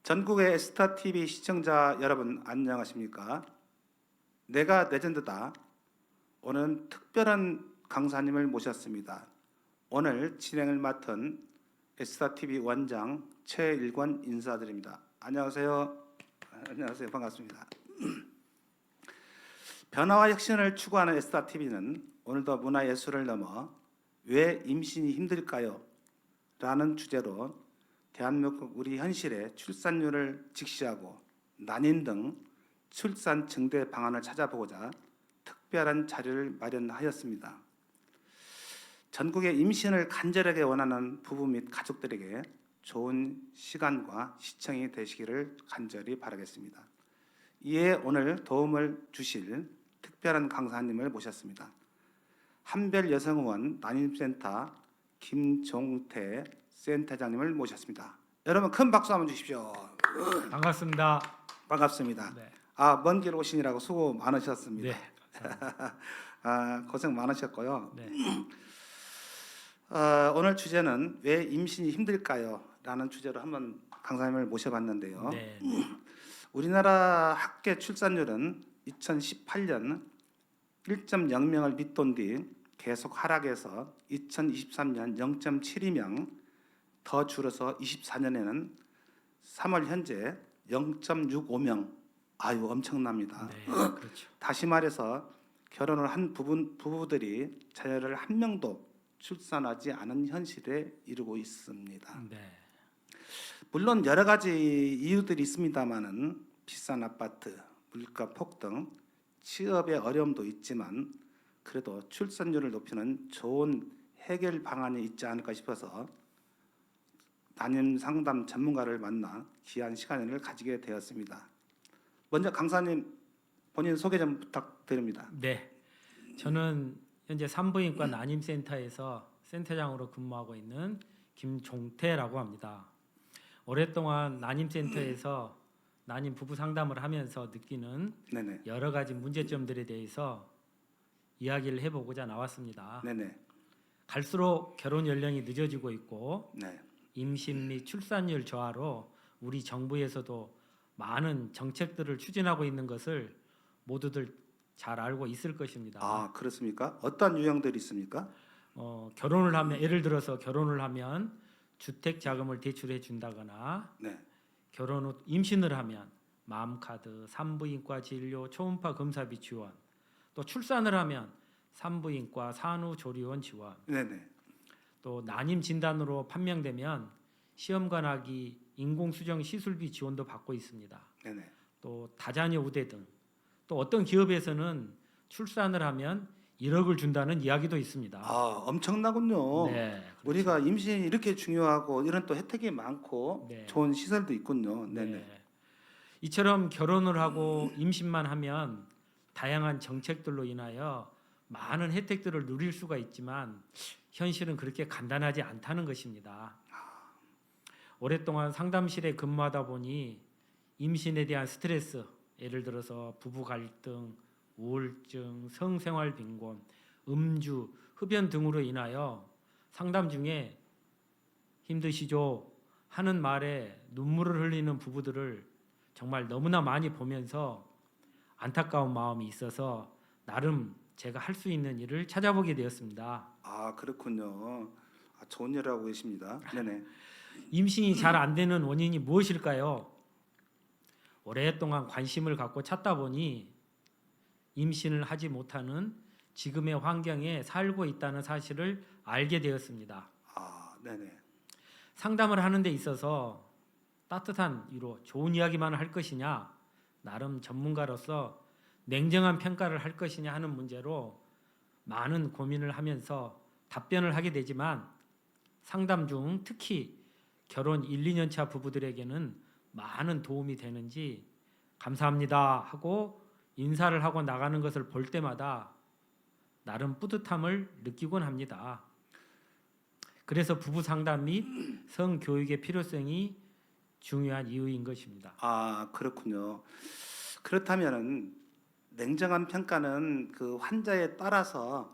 전국의 스타TV 시청자 여러분 안녕하십니까? 내가 레전드다. 오늘은 특별한 강사님을 모셨습니다. 오늘 진행을 맡은 스타TV 원장 최일권 인사드립니다. 안녕하세요. 안녕하세요. 반갑습니다. 변화와 혁신을 추구하는 스타TV는 오늘도 문화예술을 넘어 왜 임신이 힘들까요? 라는 주제로 대한민국 우리 현실의 출산율을 직시하고 난임 등 출산 증대 방안을 찾아보고자 특별한 자료를 마련하였습니다. 전국의 임신을 간절하게 원하는 부부 및 가족들에게 좋은 시간과 시청이 되시기를 간절히 바라겠습니다. 이에 오늘 도움을 주실 특별한 강사님을 모셨습니다. 한별여성의원 난임센터 김종태 센터장님을 모셨습니다. 여러분 큰 박수 한번 주십시오. 반갑습니다. 반갑습니다. 네. 먼 길 오시느라고 수고 많으셨습니다. 네. 고생 많으셨고요. 네. 오늘 주제는 왜 임신이 힘들까요? 라는 주제로 한번 강사님을 모셔봤는데요. 네. 우리나라 합계 출산율은 2018년 1.0명을 밑돈 뒤 계속 하락해서 2023년 0.72명 더 줄어서 24년에는 3월 현재 0.65명. 아유 엄청납니다. 네. 그렇죠. 다시 말해서 결혼을 한 부부들이 자녀를 한 명도 출산하지 않은 현실에 이르고 있습니다. 네. 물론 여러 가지 이유들이 있습니다만은 비싼 아파트, 물가 폭등, 취업의 어려움도 있지만 그래도 출산율을 높이는 좋은 해결 방안이 있지 않을까 싶어서 난임 상담 전문가를 만나 귀한 시간을 가지게 되었습니다. 먼저 강사님 본인 소개 좀 부탁드립니다. 네. 저는 현재 산부인과 난임센터에서 센터장으로 근무하고 있는 김종태라고 합니다. 오랫동안 난임센터에서 난임 부부 상담을 하면서 느끼는 네네. 여러 가지 문제점들에 대해서 이야기를 해보고자 나왔습니다. 네네. 갈수록 결혼 연령이 늦어지고 있고 네. 임신 및 출산율 저하로 우리 정부에서도 많은 정책들을 추진하고 있는 것을 모두들 잘 알고 있을 것입니다. 그렇습니까? 어떤 유형들이 있습니까? 결혼을 하면 예를 들어서 결혼을 하면 주택 자금을 대출해 준다거나 네. 결혼 후 임신을 하면 맘카드, 산부인과 진료, 초음파 검사비 지원, 또 출산을 하면 산부인과 산후조리원 지원, 네네. 또 난임 진단으로 판명되면 시험관하기 인공수정 시술비 지원도 받고 있습니다. 네네. 또 다자녀 우대 등 또 어떤 기업에서는 출산을 하면 1억을 준다는 이야기도 있습니다. 엄청나군요. 네, 그렇죠. 우리가 임신이 이렇게 중요하고 이런 또 혜택이 많고 네. 좋은 시설도 있군요. 네네. 네. 이처럼 결혼을 하고 임신만 하면 다양한 정책들로 인하여 많은 혜택들을 누릴 수가 있지만 현실은 그렇게 간단하지 않다는 것입니다. 오랫동안 상담실에 근무하다 보니 임신에 대한 스트레스, 예를 들어서 부부 갈등, 우울증, 성생활 빈곤, 음주, 흡연 등으로 인하여 상담 중에 힘드시죠? 하는 말에 눈물을 흘리는 부부들을 정말 너무나 많이 보면서 안타까운 마음이 있어서 나름 제가 할 수 있는 일을 찾아보게 되었습니다. 그렇군요. 좋은 일을 하고 계십니다. 네네. 임신이 잘 안 되는 원인이 무엇일까요? 오랫동안 관심을 갖고 찾다 보니 임신을 하지 못하는 지금의 환경에 살고 있다는 사실을 알게 되었습니다. 네네. 상담을 하는 데 있어서 따뜻한 위로, 좋은 이야기만 할 것이냐, 나름 전문가로서 냉정한 평가를 할 것이냐 하는 문제로 많은 고민을 하면서 답변을 하게 되지만 상담 중 특히 결혼 1, 2년 차 부부들에게는 많은 도움이 되는지 감사합니다 하고 인사를 하고 나가는 것을 볼 때마다 나름 뿌듯함을 느끼곤 합니다. 그래서 부부 상담 및 성교육의 필요성이 중요한 이유인 것입니다. 그렇군요. 그렇다면은 냉정한 평가는 그 환자에 따라서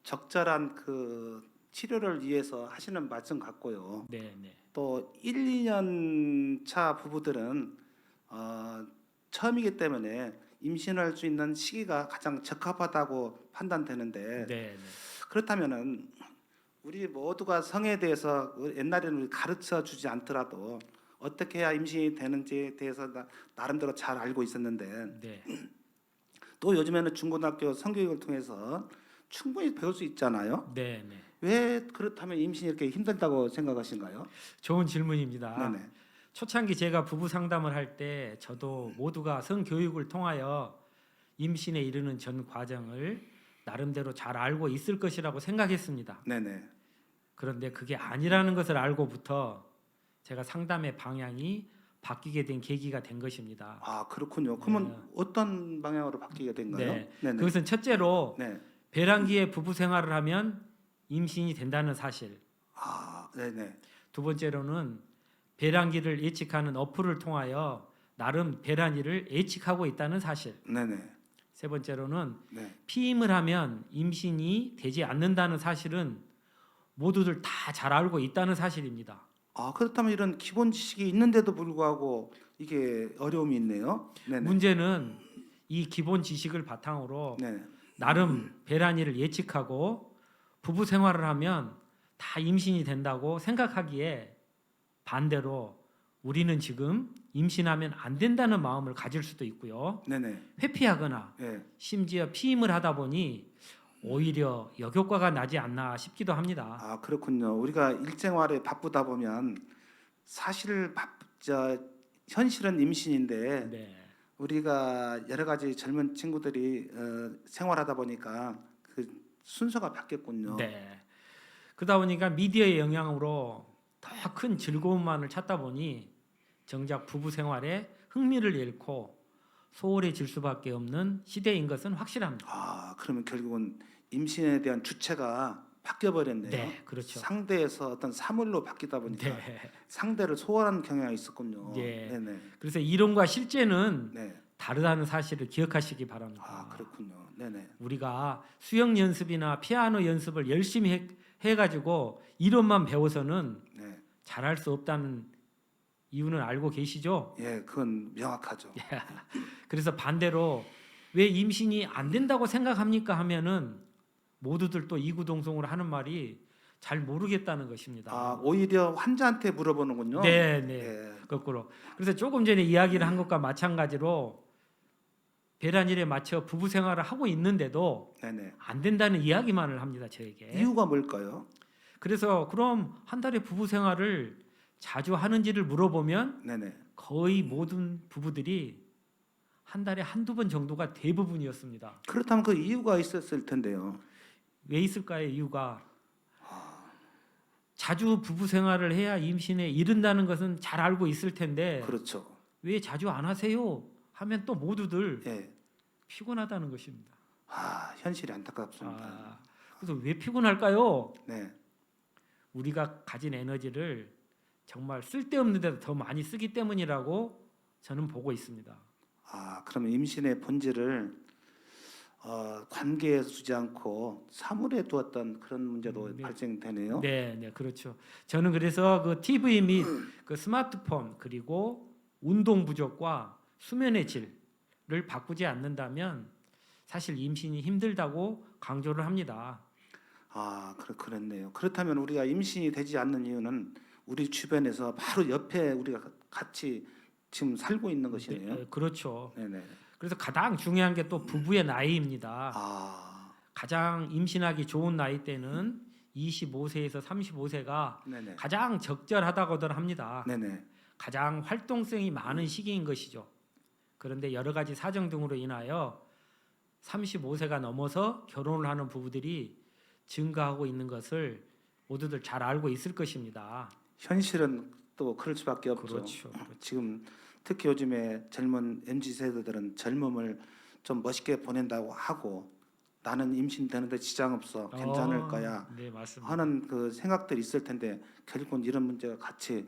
적절한 그 치료를 위해서 하시는 말씀 같고요. 네, 네. 또 1, 2년 차 부부들은 처음이기 때문에 임신할 수 있는 시기가 가장 적합하다고 판단되는데 네, 네. 그렇다면은 우리 모두가 성에 대해서 옛날에는 우리 가르쳐 주지 않더라도 어떻게 해야 임신이 되는지에 대해서 나름대로 잘 알고 있었는데 네. 또 요즘에는 중고등학교 성교육을 통해서 충분히 배울 수 있잖아요. 네, 네. 왜 그렇다면 임신이 이렇게 힘들다고 생각하신가요? 좋은 질문입니다. 네네. 초창기 제가 부부 상담을 할 때 저도 모두가 성교육을 통하여 임신에 이르는 전 과정을 나름대로 잘 알고 있을 것이라고 생각했습니다. 네네. 그런데 그게 아니라는 것을 알고부터 제가 상담의 방향이 바뀌게 된 계기가 된 것입니다. 아 그렇군요. 그러면 어떤 방향으로 바뀌게 된가요? 네. 네네. 그것은 첫째로 네. 배란기에 부부 생활을 하면 임신이 된다는 사실. 아 네네. 두 번째로는 배란기를 예측하는 어플을 통하여 나름 배란이를 예측하고 있다는 사실. 네네. 세 번째로는 네. 피임을 하면 임신이 되지 않는다는 사실은 모두들 다 잘 알고 있다는 사실입니다. 아 그렇다면 이런 기본 지식이 있는데도 불구하고 이게 어려움이 있네요. 네네. 문제는 이 기본 지식을 바탕으로 네. 나름 배란이를 예측하고 부부 생활을 하면 다 임신이 된다고 생각하기에 반대로 우리는 지금 임신하면 안 된다는 마음을 가질 수도 있고요. 네네. 회피하거나 네. 심지어 피임을 하다 보니 오히려 역효과가 나지 않나 싶기도 합니다. 아 그렇군요. 우리가 일생활에 바쁘다 보면 사실 현실은 임신인데 네. 우리가 여러 가지 젊은 친구들이 생활하다 보니까 그 순서가 바뀌었군요. 네. 그러다 보니까 미디어의 영향으로 더 큰 즐거움만을 찾다 보니 정작 부부 생활에 흥미를 잃고 소홀해질 수밖에 없는 시대인 것은 확실합니다. 아 그러면 결국은 임신에 대한 주체가 바뀌어 버렸네요. 네, 그렇죠. 상대에서 어떤 사물로 바뀌다 보니까 네. 상대를 소홀한 경향이 있었군요. 예. 네네. 그래서 이론과 실제는 네. 다르다는 사실을 기억하시기 아 바랍니다. 그렇군요. 네네. 우리가 수영 연습이나 피아노 연습을 열심히 해가지고 이론만 배워서는 네. 잘할 수 없다는 이유는 알고 계시죠? 예, 그건 명확하죠. 그래서 반대로 왜 임신이 안 된다고 생각합니까 하면은 모두들 또 이구동성으로 하는 말이 잘 모르겠다는 것입니다. 아 오히려 환자한테 물어보는군요. 네, 네. 예. 거꾸로. 그래서 조금 전에 이야기를 한 것과 마찬가지로 배란일에 맞춰 부부 생활을 하고 있는데도 네네. 안 된다는 이야기만을 합니다, 저에게. 이유가 뭘까요? 그래서 그럼 한 달에 부부 생활을 자주 하는지를 물어보면 네네. 거의 모든 부부들이 한 달에 한두 번 정도가 대부분이었습니다. 그렇다면 그 이유가 있었을 텐데요. 왜 있을까요? 이유가 자주 부부 생활을 해야 임신에 이른다는 것은 잘 알고 있을 텐데 그렇죠. 왜 자주 안 하세요? 하면 또 모두들 예. 피곤하다는 것입니다. 아 현실이 안타깝습니다. 그래서 왜 피곤할까요? 네. 우리가 가진 에너지를 정말 쓸데없는 데도 더 많이 쓰기 때문이라고 저는 보고 있습니다. 아 그러면 임신의 본질을 관계에 두지 않고 사물에 두었던 그런 문제도 네. 발생되네요. 네, 네, 그렇죠. 저는 그래서 그 TV 및 그 스마트폰 그리고 운동 부족과 수면의 질을 바꾸지 않는다면 사실 임신이 힘들다고 강조를 합니다. 아 그렇네요. 그렇다면 우리가 임신이 되지 않는 이유는 우리 주변에서 바로 옆에 우리가 같이 지금 살고 있는 것이네요. 네, 그렇죠. 네네. 그래서 가장 중요한 게 또 부부의 나이입니다. 아 가장 임신하기 좋은 나이 때는 25세에서 35세가 네네. 가장 적절하다고들 합니다. 네네. 가장 활동성이 많은 시기인 것이죠. 그런데 여러 가지 사정 등으로 인하여 35세가 넘어서 결혼을 하는 부부들이 증가하고 있는 것을 모두들 잘 알고 있을 것입니다. 현실은 또 그럴 수밖에 없죠. 그렇죠. 지금 특히 요즘에 젊은 MZ 세대들은 젊음을 좀 멋있게 보낸다고 하고 나는 임신되는데 지장 없어 괜찮을 거야 네, 맞습니다. 하는 그 생각들이 있을 텐데 결국은 이런 문제가 같이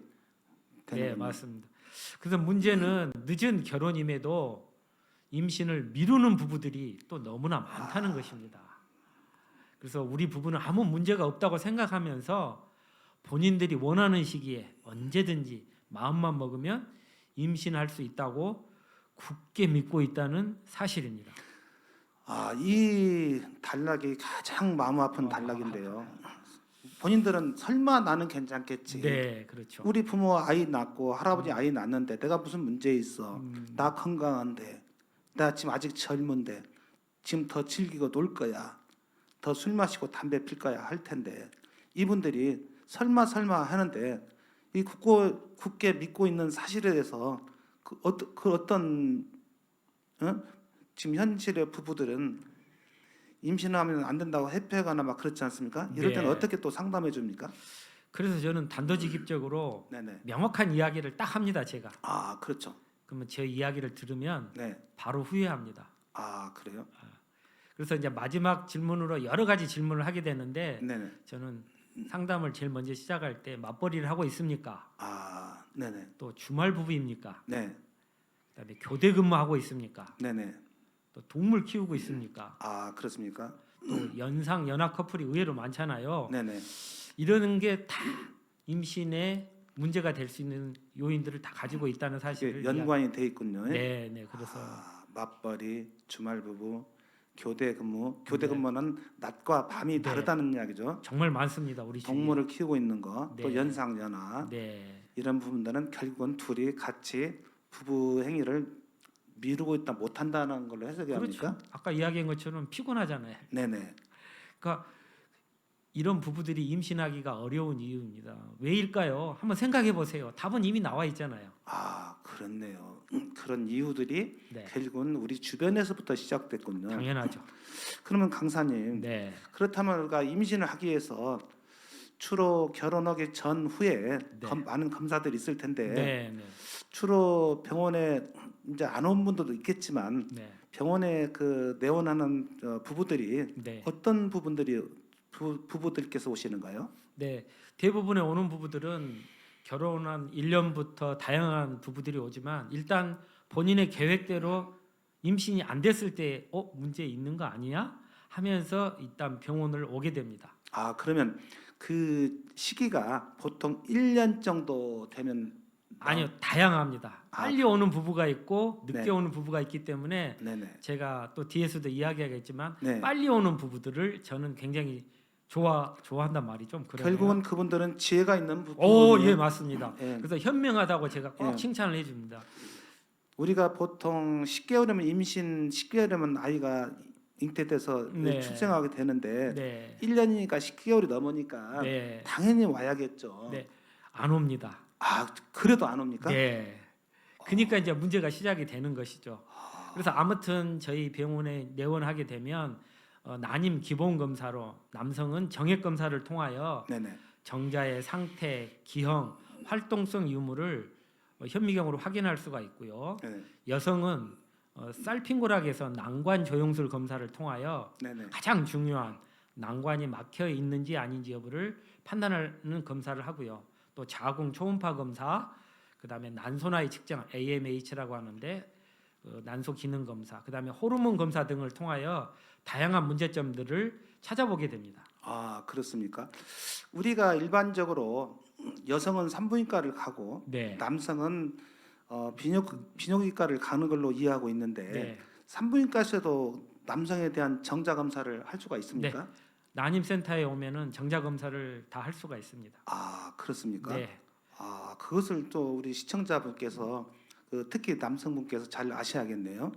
되는 네, 맞습니다. 그래서 문제는 늦은 결혼임에도 임신을 미루는 부부들이 또 너무나 많다는 것입니다. 그래서 우리 부부는 아무 문제가 없다고 생각하면서 본인들이 원하는 시기에 언제든지 마음만 먹으면 임신할 수 있다고 굳게 믿고 있다는 사실입니다. 이 단락이 가장 마음 아픈 단락인데요. 본인들은 설마 나는 괜찮겠지. 네, 그렇죠. 우리 부모 아이 낳고 할아버지 아이 낳는데 내가 무슨 문제 있어. 나 건강한데. 나 지금 아직 젊은데. 지금 더 즐기고 놀 거야. 더 술 마시고 담배 필 거야 할 텐데. 이분들이 설마 하는데 이 굳게 믿고 있는 사실에 대해서 그 어떤 지금 현실의 부부들은 임신하면 안 된다고 회피하거나 막 그렇지 않습니까? 이럴 때는 네. 어떻게 또 상담해 줍니까? 그래서 저는 단도직입적으로 네네. 명확한 이야기를 딱 합니다. 제가. 그렇죠. 그러면 제 이야기를 들으면 네. 바로 후회합니다. 그래요? 그래서 이제 마지막 질문으로 여러 가지 질문을 하게 되는데 네네. 저는 상담을 제일 먼저 시작할 때 맞벌이를 하고 있습니까? 네네. 또 주말 부부입니까? 네. 그다음에 교대 근무하고 있습니까? 네네. 또 동물 키우고 있습니까? 그렇습니까? 또 연상 연하 커플이 의외로 많잖아요. 네네. 이러는 게 다 임신에 문제가 될 수 있는 요인들을 다 가지고 있다는 사실을 연관이 돼 있군요. 네, 네. 그래서 맞벌이, 주말 부부, 교대 근무. 교대 네. 근무는 낮과 밤이 네. 다르다는 이야기죠. 정말 많습니다. 우리 주위에. 동물을 키우고 있는 거, 또 네. 연상 연하 네. 이런 부분들은 결국은 둘이 같이 부부 행위를 미루고 있다 못한다는 걸로 해석이 합니까? 그렇죠. 아까 이야기한 것처럼 피곤하잖아요. 네네. 그러니까 이런 부부들이 임신하기가 어려운 이유입니다. 왜일까요? 한번 생각해 보세요. 답은 이미 나와 있잖아요. 그렇네요. 그런 이유들이 네. 결국은 우리 주변에서부터 시작됐군요. 당연하죠. 그러면 강사님, 네. 그렇다면 우리가 임신을 하기 위해서 주로 결혼하기 전후에 네. 많은 검사들이 있을 텐데 네, 네. 주로 병원에 이제 안 온 분들도 있겠지만 네. 병원에 그 내원하는 부부들이 네. 어떤 부분들이 부부들께서 오시는가요? 네. 대부분의 오는 부부들은 결혼한 1년부터 다양한 부부들이 오지만 일단 본인의 계획대로 임신이 안 됐을 때 문제 있는 거 아니야? 하면서 일단 병원을 오게 됩니다. 그러면 그 시기가 보통 1년 정도 되면 아니요, 다양합니다. 빨리 오는 부부가 있고 늦게 네. 오는 부부가 있기 때문에 네네. 제가 또 뒤에서도 이야기하겠지만 네. 빨리 오는 부부들을 저는 굉장히 좋아한단 말이 좀 그래요. 결국은 그분들은 지혜가 있는 부부. 예, 맞습니다. 예. 그래서 현명하다고 제가 꼭 예. 칭찬을 해줍니다. 우리가 보통 10개월이면 임신 10개월이면 아이가 잉태돼서 네. 출생하게 되는데 네, 1년이니까 10개월이 넘으니까 네, 당연히 와야겠죠. 네, 안 옵니다. 그래도 안 옵니까? 네, 그러니까 이제 문제가 시작이 되는 것이죠. 그래서 아무튼 저희 병원에 내원하게 되면 난임 기본 검사로 남성은 정액 검사를 통하여 네네. 정자의 상태, 기형, 활동성 유무를 현미경으로 확인할 수가 있고요. 네네. 여성은 살핑고락에서 난관 조영술 검사를 통하여 네네. 가장 중요한 난관이 막혀 있는지 아닌지 여부를 판단하는 검사를 하고요. 또 자궁 초음파 검사, 그다음에 난소나이 측정 AMH라고 하는데 난소 기능 검사, 그다음에 호르몬 검사 등을 통하여 다양한 문제점들을 찾아보게 됩니다. 그렇습니까? 우리가 일반적으로 여성은 산부인과를 가고 네. 남성은 비뇨기과를 가는 걸로 이해하고 있는데 네. 산부인과에서도 남성에 대한 정자 검사를 할 수가 있습니까? 난임센터에 오면은 정자 검사를 다 할 수가 있습니다. 그렇습니까? 네. 그것을 또 우리 시청자분께서 특히 남성분께서 잘 아셔야겠네요.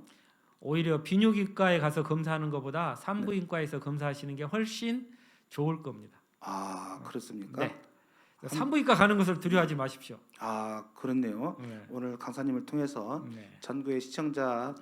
오히려 비뇨기과에 가서 검사하는 것보다 산부인과에서 검사하시는 게 훨씬 좋을 겁니다. 그렇습니까? 네. 산부인과 가는 것을 두려워하지 마십시오. 그렇네요. 네. 오늘 강사님을 통해서 네. 전국의 시청자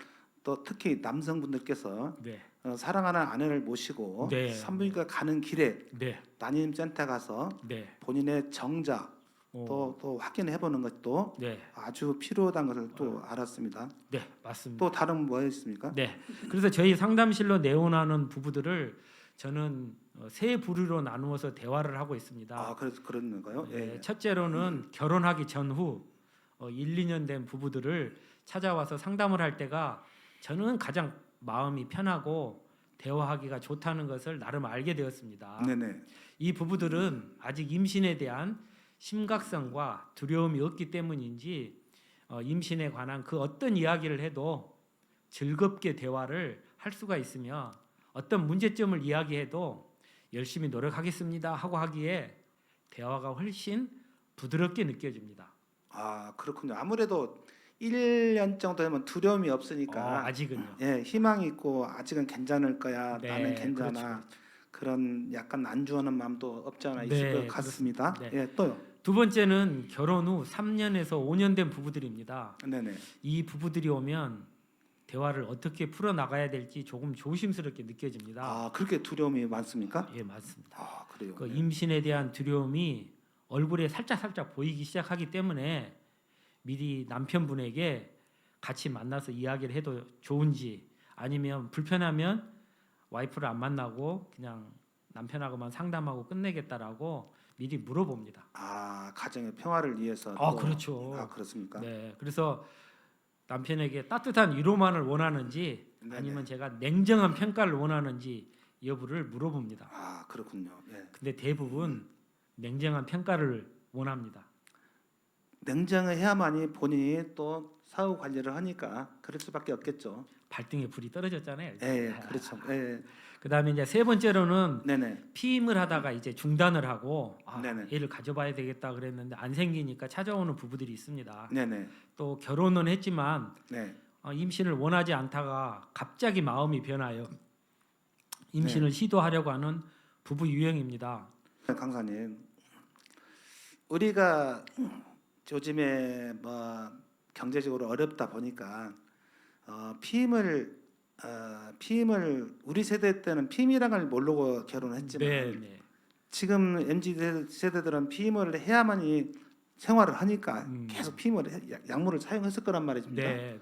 또 특히 남성분들께서 네. 사랑하는 아내를 모시고 네. 산부인과 가는 길에 네. 난임센터 가서 네. 본인의 정자 또 확인해 보는 것도 네. 아주 필요하다는 것을 또 알았습니다. 네, 맞습니다. 또 다른 뭐 있습니까? 네. 그래서 저희 상담실로 내원하는 부부들을 저는 세 부류로 나누어서 대화를 하고 있습니다. 그래서 그런 건가요? 네, 첫째로는 결혼하기 전후 1, 2년 된 부부들을 찾아와서 상담을 할 때가 저는 가장 마음이 편하고 대화하기가 좋다는 것을 나름 알게 되었습니다. 네네. 이 부부들은 아직 임신에 대한 심각성과 두려움이 없기 때문인지 임신에 관한 그 어떤 이야기를 해도 즐겁게 대화를 할 수가 있으며 어떤 문제점을 이야기해도 열심히 노력하겠습니다 하고 하기에 대화가 훨씬 부드럽게 느껴집니다. 아, 그렇군요. 아무래도 1년 정도 되면 두려움이 없으니까 아직은요. 예, 희망이 있고 아직은 괜찮을 거야. 네, 나는 괜찮아. 그렇죠. 그런 약간 안주하는 마음도 없지 않아 네, 있을 것 같습니다. 그렇습니다. 네. 예, 또요. 두 번째는 결혼 후 3년에서 5년 된 부부들입니다. 네네. 이 부부들이 오면 대화를 어떻게 풀어 나가야 될지 조금 조심스럽게 느껴집니다. 아, 그렇게 두려움이 많습니까? 예, 맞습니다. 아, 그래요. 그 네. 임신에 대한 두려움이 얼굴에 살짝 보이기 시작하기 때문에 미리 남편분에게 같이 만나서 이야기를 해도 좋은지 아니면 불편하면 와이프를 안 만나고 그냥 남편하고만 상담하고 끝내겠다라고 미리 물어봅니다. 아, 가정의 평화를 위해서. 그렇죠. 아, 그렇습니까? 네, 그래서 남편에게 따뜻한 위로만을 원하는지 네네. 아니면 제가 냉정한 평가를 원하는지 여부를 물어봅니다. 아, 그렇군요. 예. 근데 대부분 냉정한 평가를 원합니다. 냉정해야만이 본인이 또 사후 관리를 하니까 그럴 수밖에 없겠죠. 발등에 불이 떨어졌잖아요. 예, 예, 그렇죠. 예, 그다음에 이제 세 번째로는 네네. 피임을 하다가 이제 중단을 하고 네네. 애를 가져봐야 되겠다 그랬는데 안 생기니까 찾아오는 부부들이 있습니다. 네네. 또 결혼은 했지만 네. 임신을 원하지 않다가 갑자기 마음이 변하여 임신을 시도하려고 하는 부부 유형입니다. 강사님, 우리가 요즘에 뭐 경제적으로 어렵다 보니까 피임을 우리 세대 때는 피임이란 걸 모르고 결혼했지만 네. 지금 MZ 세대들은 피임을 해야만이 생활을 하니까 계속 약물을 사용했을 거란 말입니다. 네.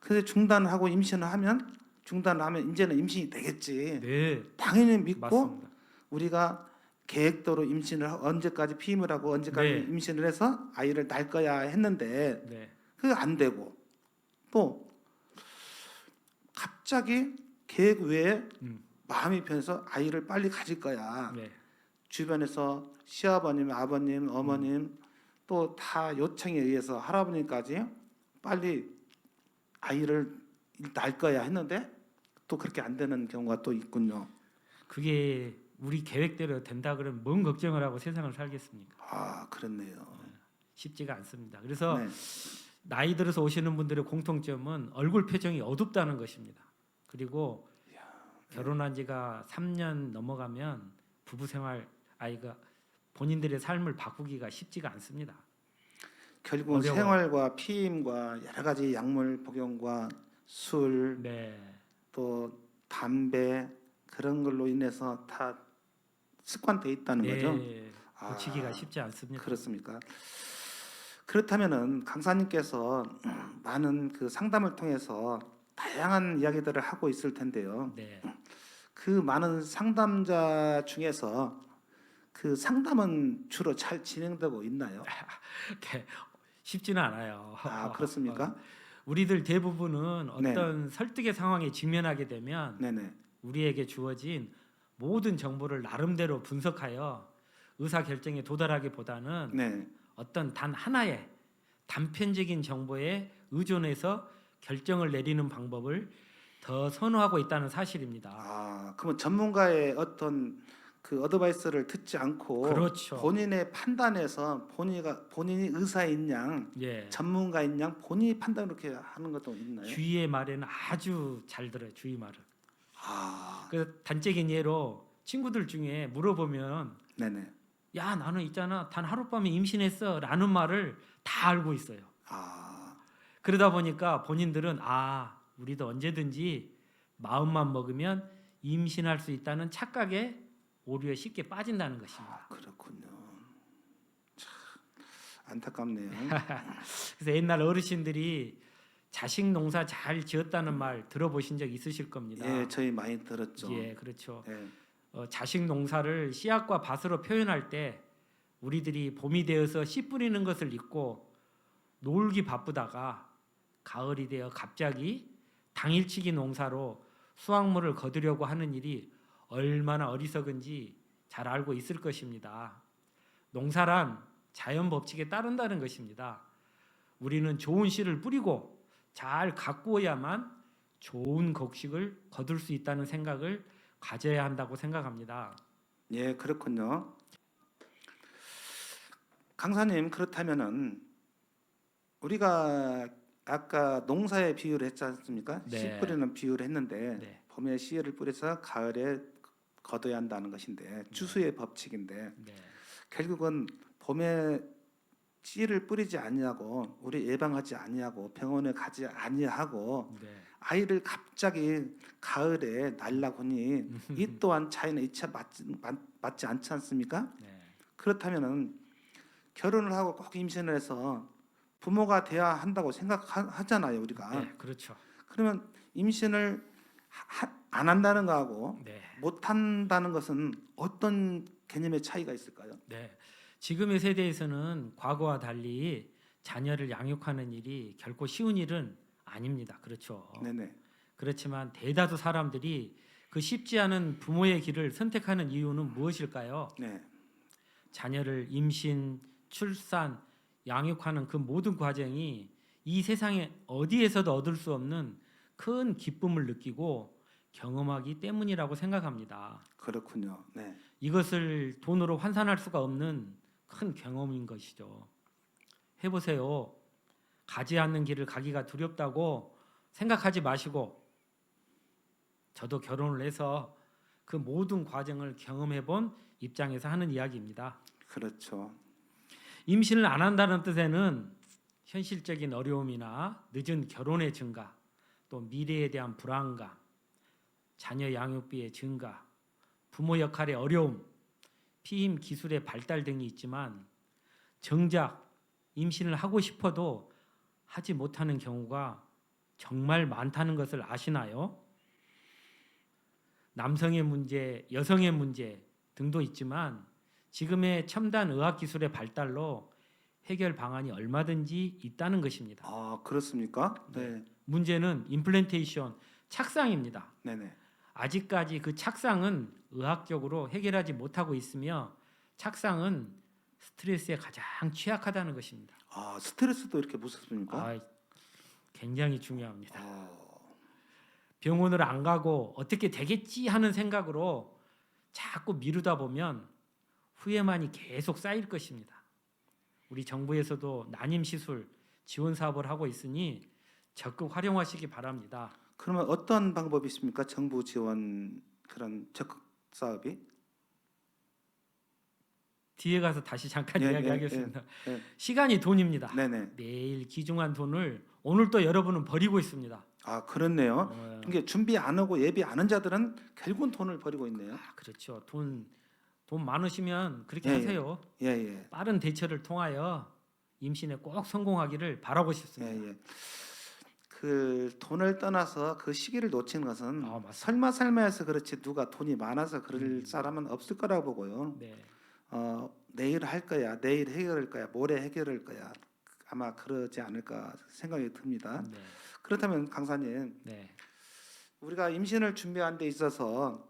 그래서 중단하고 임신을 하면 이제는 임신이 되겠지. 네. 당연히 믿고 맞습니다. 우리가 계획대로 임신을 언제까지 피임을 하고 언제까지 네. 임신을 해서 아이를 낳을 거야 했는데 네. 그게 안 되고 또 갑자기 계획 외에 마음이 변해서 아이를 빨리 가질 거야. 네. 주변에서 시아버님, 아버님, 어머님 또 다 요청에 의해서 할아버님까지 빨리 아이를 낳을 거야 했는데 또 그렇게 안 되는 경우가 또 있군요. 그게 우리 계획대로 된다 그러면 뭔 걱정을 하고 세상을 살겠습니까? 아, 그렇네요. 쉽지가 않습니다. 그래서 네. 나이 들어서 오시는 분들의 공통점은 얼굴 표정이 어둡다는 것입니다. 그리고 결혼한 지가 3년 넘어가면 부부 생활 아이가 본인들의 삶을 바꾸기가 쉽지가 않습니다. 결국은 어려워요. 생활과 피임과 여러 가지 약물 복용과 술, 네. 또 담배 그런 걸로 인해서 다 습관돼 있다는 거죠. 네. 고치기가 쉽지 않습니다. 그렇습니까? 그렇다면은 강사님께서 많은 그 상담을 통해서 다양한 이야기들을 하고 있을 텐데요. 네. 그 많은 상담자 중에서 그 상담은 주로 잘 진행되고 있나요? 네. 쉽지는 않아요. 아, 그렇습니까? 우리들 대부분은 네. 어떤 설득의 상황에 직면하게 되면 네네. 우리에게 주어진 모든 정보를 나름대로 분석하여 의사 결정에 도달하기보다는 네. 어떤 단 하나의 단편적인 정보에 의존해서 결정을 내리는 방법을 더 선호하고 있다는 사실입니다. 아, 그러면 전문가의 어떤 그 어드바이스를 듣지 않고 그렇죠. 본인의 판단에서 본인이 의사인 양, 예. 전문가인 양 본인이 판단 이렇게 하는 것도 있나요? 주위의 말에는 아주 잘 들어요. 주위 말을. 아, 그 단적인 예로 친구들 중에 물어보면 네네. 야 나는 있잖아 단 하룻밤에 임신했어라는 말을 다 알고 있어요. 아, 그러다 보니까 본인들은 우리도 언제든지 마음만 먹으면 임신할 수 있다는 착각에 오류에 쉽게 빠진다는 것입니다. 그렇군요. 참 안타깝네요. 그래서 옛날 어르신들이 자식 농사 잘 지었다는 말 들어보신 적 있으실 겁니다. 예, 저희 많이 들었죠. 예, 그렇죠. 예. 자식 농사를 씨앗과 밭으로 표현할 때 우리들이 봄이 되어서 씨 뿌리는 것을 잊고 놀기 바쁘다가 가을이 되어 갑자기 당일치기 농사로 수확물을 거두려고 하는 일이 얼마나 어리석은지 잘 알고 있을 것입니다. 농사란 자연 법칙에 따른다는 것입니다. 우리는 좋은 씨를 뿌리고 잘 가꾸어야만 좋은 곡식을 거둘 수 있다는 생각을 가져야 한다고 생각합니다. 예, 그렇군요. 강사님, 그렇다면은 우리가 아까 농사에 비유를 했지 않습니까? 네. 씨 뿌리는 비유를 했는데 네. 봄에 씨를 뿌려서 가을에 거둬야 한다는 것인데 추수의 법칙인데 네. 결국은 봄에 씨를 뿌리지 아니하고 우리 예방하지 아니하고 병원에 가지 아니하고 네. 아이를 갑자기 가을에 날라보니 이 또한 자연의 이치와 맞지 않지 않습니까? 네. 그렇다면은 결혼을 하고 꼭 임신을 해서 부모가 돼야 한다고 생각하잖아요, 우리가. 네. 그렇죠. 그러면 임신을 안 한다는 거하고 네. 못 한다는 것은 어떤 개념의 차이가 있을까요? 네. 지금의 세대에서는 과거와 달리 자녀를 양육하는 일이 결코 쉬운 일은 아닙니다. 그렇죠. 네네. 그렇지만 대다수 사람들이 그 쉽지 않은 부모의 길을 선택하는 이유는 무엇일까요? 네. 자녀를 임신, 출산, 양육하는 그 모든 과정이 이 세상에 어디에서도 얻을 수 없는 큰 기쁨을 느끼고 경험하기 때문이라고 생각합니다. 그렇군요. 네. 이것을 돈으로 환산할 수가 없는 큰 경험인 것이죠. 해보세요. 가지 않는 길을 가기가 두렵다고 생각하지 마시고 저도 결혼을 해서 그 모든 과정을 경험해 본 입장에서 하는 이야기입니다. 그렇죠. 임신을 안 한다는 뜻에는 현실적인 어려움이나 늦은 결혼의 증가, 또 미래에 대한 불안감, 자녀 양육비의 증가, 부모 역할의 어려움, 피임 기술의 발달 등이 있지만 정작 임신을 하고 싶어도 하지 못하는 경우가 정말 많다는 것을 아시나요? 남성의 문제, 여성의 문제 등도 있지만 지금의 첨단 의학 기술의 발달로 해결 방안이 얼마든지 있다는 것입니다. 아, 그렇습니까? 네. 문제는 임플란테이션, 착상입니다. 네네. 아직까지 그 착상은 의학적으로 해결하지 못하고 있으며 착상은 스트레스에 가장 취약하다는 것입니다. 아, 스트레스도 이렇게 무섭습니까? 아, 굉장히 중요합니다. 아, 병원을 안 가고 어떻게 되겠지 하는 생각으로 자꾸 미루다 보면 후회만이 계속 쌓일 것입니다. 우리 정부에서도 난임 시술 지원 사업을 하고 있으니 적극 활용하시기 바랍니다. 그러면 어떤 방법이 있습니까? 정부 지원 그런 적극 사업이? 뒤에 가서 다시 잠깐 예, 이야기하겠습니다. 예. 시간이 돈입니다. 네네. 매일 귀중한 돈을 오늘 또 여러분은 버리고 있습니다. 아, 그렇네요. 어, 이게 준비 안 하고 예비 안 한 자들은 결국은 돈을 버리고 있네요. 그렇죠. 돈 많으시면 그렇게 예, 예. 하세요. 예, 예. 빠른 대처를 통하여 임신에 꼭 성공하기를 바라고 싶습니다. 예, 예. 그 돈을 떠나서 그 시기를 놓치는 것은 아, 맞습니다. 설마해서 그렇지 누가 돈이 많아서 그럴 사람은 없을 거라고 보고요. 네, 내일 할 거야, 내일 해결할 거야, 모레 해결할 거야. 아마 그러지 않을까 생각이 듭니다. 네, 그렇다면 강사님, 네. 우리가 임신을 준비하는 데 있어서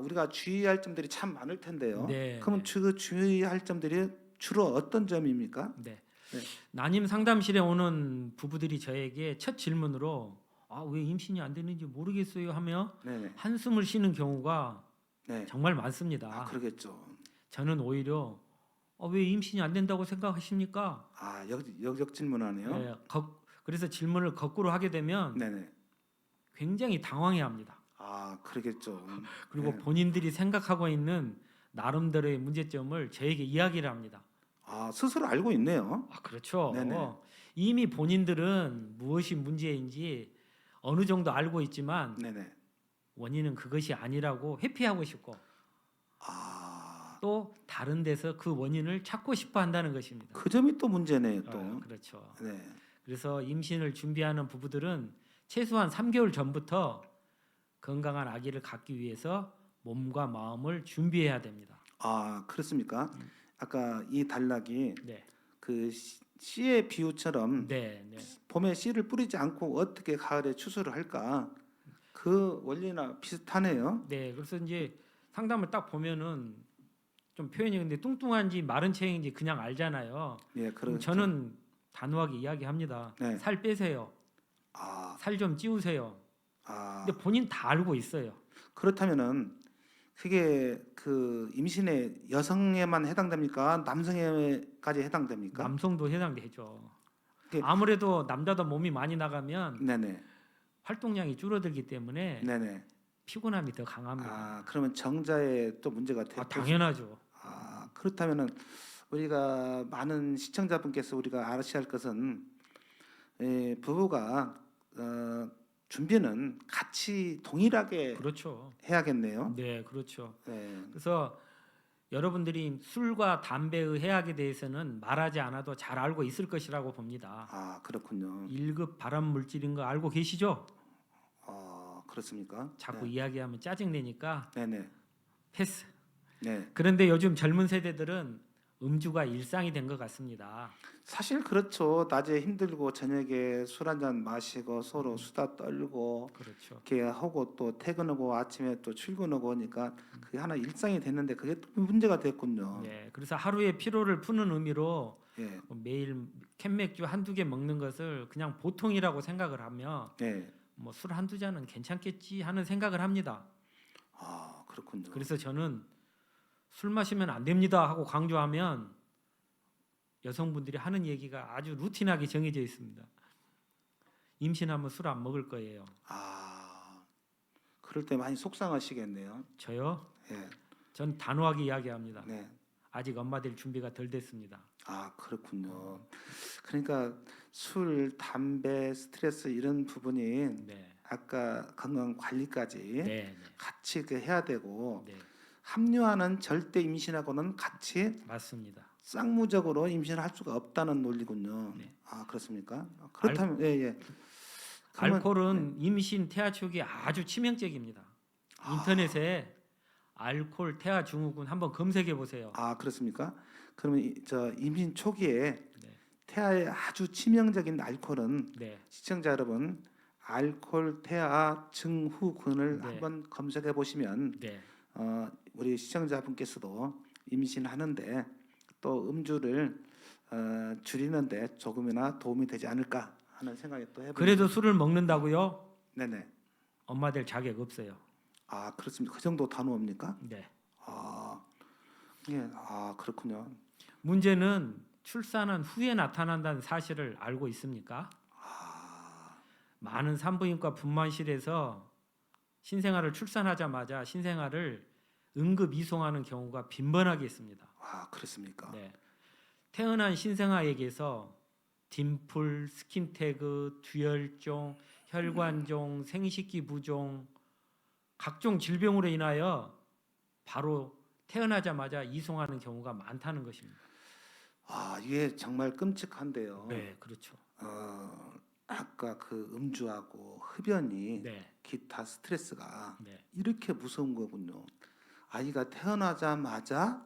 우리가 주의할 점들이 참 많을 텐데요. 네, 그러면 네. 그 주의할 점들이 주로 어떤 점입니까? 네. 네. 난임 상담실에 오는 부부들이 저에게 첫 질문으로 왜 임신이 안 되는지 모르겠어요 하며 네네. 한숨을 쉬는 경우가 네. 정말 많습니다. 아, 그러겠죠. 저는 오히려 왜 임신이 안 된다고 생각하십니까? 아, 역적 질문하네요. 네, 그래서 질문을 거꾸로 하게 되면 네네. 굉장히 당황해합니다. 아, 그러겠죠. 그리고 네. 본인들이 생각하고 있는 나름대로의 문제점을 저에게 이야기를 합니다. 아, 스스로 알고 있네요. 그렇죠. 네네. 이미 본인들은 무엇이 문제인지 어느 정도 알고 있지만 네네. 원인은 그것이 아니라고 회피하고 싶고 아, 또 다른 데서 그 원인을 찾고 싶어 한다는 것입니다. 그 점이 또 문제네요, 또. 그렇죠. 네. 그래서 임신을 준비하는 부부들은 최소한 3개월 전부터 건강한 아기를 갖기 위해서 몸과 마음을 준비해야 됩니다. 아, 그렇습니까? 아까 이 단락이 네, 그 씨의 비유처럼 네, 네, 봄에 씨를 뿌리지 않고 어떻게 가을에 추수를 할까? 그 원리나 비슷하네요. 네, 그래서 이제 상담을 딱 보면은 좀 표현이 근데 뚱뚱한지 마른 체형인지 그냥 알잖아요. 예, 그럼 그렇죠. 저는 단호하게 이야기합니다. 네. 살 빼세요. 아, 살 좀 찌우세요. 아, 근데 본인 다 알고 있어요. 그렇다면은 그게 그 임신에 여성에만 해당됩니까? 남성에까지 해당됩니까? 남성도 해당되죠. 그게- 아무래도 남자도 몸이 많이 나가면 네네, 활동량이 줄어들기 때문에 네네. 피곤함이 더 강합니다. 아, 그러면 정자에 또 문제가 아, 되고. 당연하죠. 아, 그렇다면은 우리가 많은 시청자분께서 우리가 아셔야 할 것은 부부가 준비는 같이 동일하게 그렇죠. 해야겠네요. 네, 그렇죠. 네. 그래서 여러분들이 술과 담배의 해악에 대해서는 말하지 않아도 잘 알고 있을 것이라고 봅니다. 아, 그렇군요. 1급 발암 물질인 거 알고 계시죠? 그렇습니까? 자꾸 이야기하면 짜증 내니까 네네. 패스. 네. 그런데 요즘 젊은 세대들은 음주가 일상이 된 것 같습니다. 사실 그렇죠. 낮에 힘들고 저녁에 술 한잔 마시고 서로 수다 떨고 그렇죠. 이렇게 하고 또 퇴근하고 아침에 또 출근하고 하니까 그게 하나 일상이 됐는데 그게 또 문제가 됐군요. 네, 그래서 하루의 피로를 푸는 의미로 예. 매일 캔맥주 한두 개 먹는 것을 그냥 보통이라고 생각을 하며 예. 뭐 술 한두 잔은 괜찮겠지 하는 생각을 합니다. 아, 그렇군요. 그래서 저는 술 마시면 안 됩니다 하고 강조하면 여성분들이 하는 얘기가 아주 루틴하게 정해져 있습니다. 임신하면 술 안 먹을 거예요. 아, 그럴 때 많이 속상하시겠네요. 저요? 예. 전 단호하게 이야기합니다. 네. 아직 엄마 될 준비가 덜 됐습니다. 아, 그렇군요. 그러니까 술, 담배, 스트레스 이런 부분이 네, 아까 건강 관리까지 네, 네, 같이 그 해야 되고 네, 합류하는 절대 임신하고는 같이 맞습니다. 쌍무적으로 임신을 할 수가 없다는 논리군요. 네. 아, 그렇습니까? 그렇다면 예, 예. 그러면- 알코올은 임신 태아 초기에 아주 치명적입니다. 인터넷에 알코올 태아 증후군 한번 검색해 보세요. 아, 그렇습니까? 그러면 저 임신 초기에 네. 태아에 아주 치명적인 알코올은 네, 시청자 여러분 알코올 태아 증후군을 네. 한번 검색해 보시면 네, 우리 시청자분께서도 임신하는데 또 음주를 줄이는데 조금이나 도움이 되지 않을까 하는 생각이 또 해봅니다. 그래도 술을 먹는다고요? 네네. 엄마 될 자격 없어요. 아, 그렇습니까? 그 정도 단호합니까? 네. 아, 예, 아, 그렇군요. 문제는 출산한 후에 나타난다는 사실을 알고 있습니까? 많은 산부인과 분만실에서 신생아를 출산하자마자 신생아를 응급 이송하는 경우가 빈번하게 있습니다. 아, 그렇습니까? 네. 태어난 신생아에게서 딤플, 스킨태그, 듀혈종, 혈관종, 생식기 부종, 각종 질병으로 인하여 바로 태어나자마자 이송하는 경우가 많다는 것입니다. 아, 이게 정말 끔찍한데요. 네, 그렇죠. 아까 그 음주하고 흡연이 네, 기타 스트레스가 네, 이렇게 무서운 거군요. 아이가 태어나자마자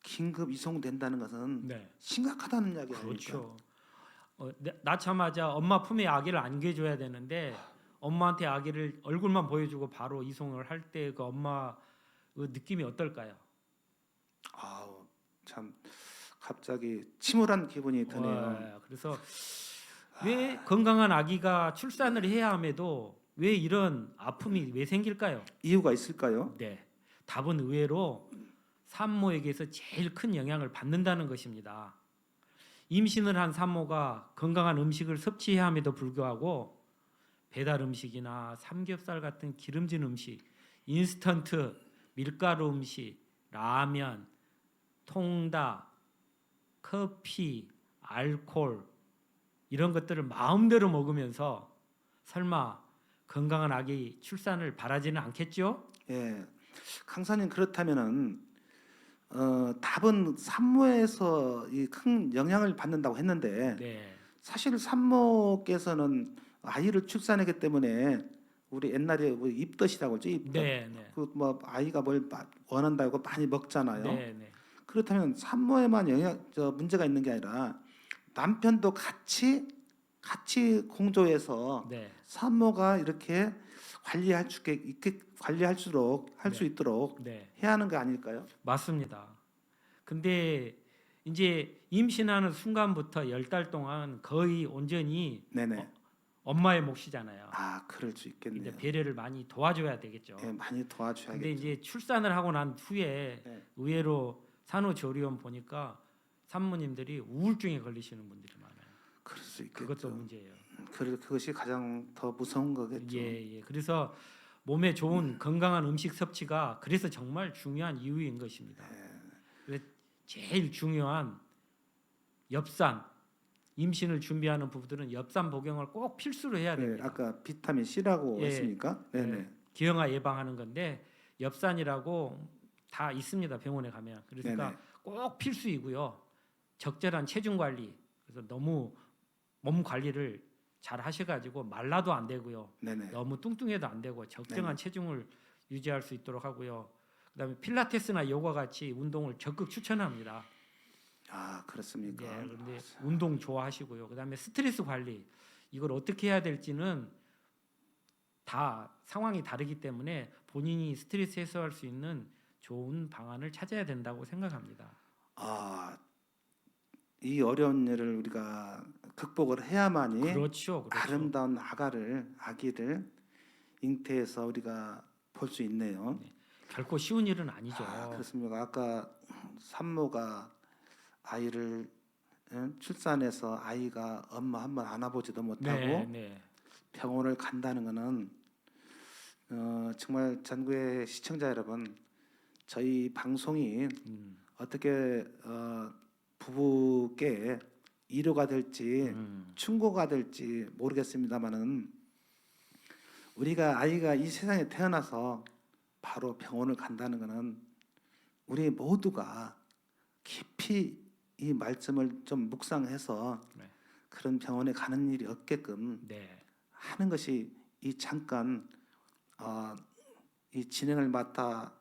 긴급 이송된다는 것은 네, 심각하다는 이야기 아닙니까? 그렇죠. 낳자마자 엄마 품에 아기를 안겨줘야 되는데 엄마한테 아기를 얼굴만 보여주고 바로 이송을 할 때 그 엄마 그 느낌이 어떨까요? 아우, 참 갑자기 침울한 기분이 드네요. 와, 그래서 왜 건강한 아기가 출산을 해야 함에도 왜 이런 아픔이 왜 생길까요? 이유가 있을까요? 네, 답은 의외로 산모에게서 제일 큰 영향을 받는다는 것입니다. 임신을 한 산모가 건강한 음식을 섭취해야 함에도 불구하고 배달 음식이나 삼겹살 같은 기름진 음식, 인스턴트, 밀가루 음식, 라면, 통닭, 커피, 알코올 이런 것들을 마음대로 먹으면서 설마 건강한 아기 출산을 바라지는 않겠죠? 예, 강사님 그렇다면은 답은 산모에서 이 큰 영향을 받는다고 했는데 네, 사실 산모께서는 아이를 출산하기 때문에 우리 옛날에 뭐 입덧이라고 하죠. 입덧. 네, 네, 그뭐 아이가 뭘 원한다고 많이 먹잖아요. 네, 네, 그렇다면 산모에만 문제가 있는 게 아니라 남편도 같이 공조해서 네, 산모가 이렇게 관리할수록 할 수 네. 있도록 네, 해야 하는 거 아닐까요? 맞습니다. 근데 이제 임신하는 순간부터 10달 동안 거의 온전히 네네. 엄마의 몫이잖아요. 아, 그럴 수 이제 있겠네요. 배려를 많이 도와줘야 되겠죠. 예, 많이 근데 도와줘야겠죠. 이제 출산을 하고 난 후에 네. 의외로 산후조리원 보니까 산모님들이 우울증에 걸리시는 분들이 많아요. 그럴 수 있겠죠. 그것도 문제예요. 그것이 가장 더 무서운 거겠죠. 예. 그래서 몸에 좋은 건강한 음식 섭취가 그래서 정말 중요한 이유인 것입니다. 그래서 제일 중요한 엽산, 임신을 준비하는 부부들은 엽산 복용을 꼭 필수로 해야 네, 됩니다. 아까 비타민 C라고 예. 했습니까? 네네. 네. 기형아 예방하는 건데 엽산이라고 다 있습니다. 병원에 가면. 그러니까 네네. 꼭 필수이고요. 적절한 체중 관리. 그래서 너무 몸 관리를 잘 하셔가지고 말라도 안 되고요. 네네. 너무 뚱뚱해도 안 되고 적정한 네네. 체중을 유지할 수 있도록 하고요. 그다음에 필라테스나 요가 같이 운동을 적극 추천합니다. 아, 그렇습니까? 예, 그런데 운동 좋아하시고요. 그다음에 스트레스 관리 이걸 어떻게 해야 될지는 다 상황이 다르기 때문에 본인이 스트레스 해소할 수 있는 좋은 방안을 찾아야 된다고 생각합니다. 아, 이 어려운 일을 우리가 극복을 해야만이 그렇죠. 아름다운 아기를 잉태해서 우리가 볼 수 있네요. 결코 쉬운 일은 아니죠. 아, 그렇습니까? 아까 산모가 아이를 출산해서 아이가 엄마 한 번 안아보지도 못하고 네. 병원을 간다는 것은 정말 전국의 시청자 여러분, 저희 방송이 어떻게 부부께 위로가 될지 충고가 될지 모르겠습니다만은 우리가 아이가 이 세상에 태어나서 바로 병원을 간다는 것은 우리 모두가 깊이 이 말씀을 좀 묵상해서 네. 그런 병원에 가는 일이 없게끔 네. 하는 것이 이 잠깐 이 진행을 맡아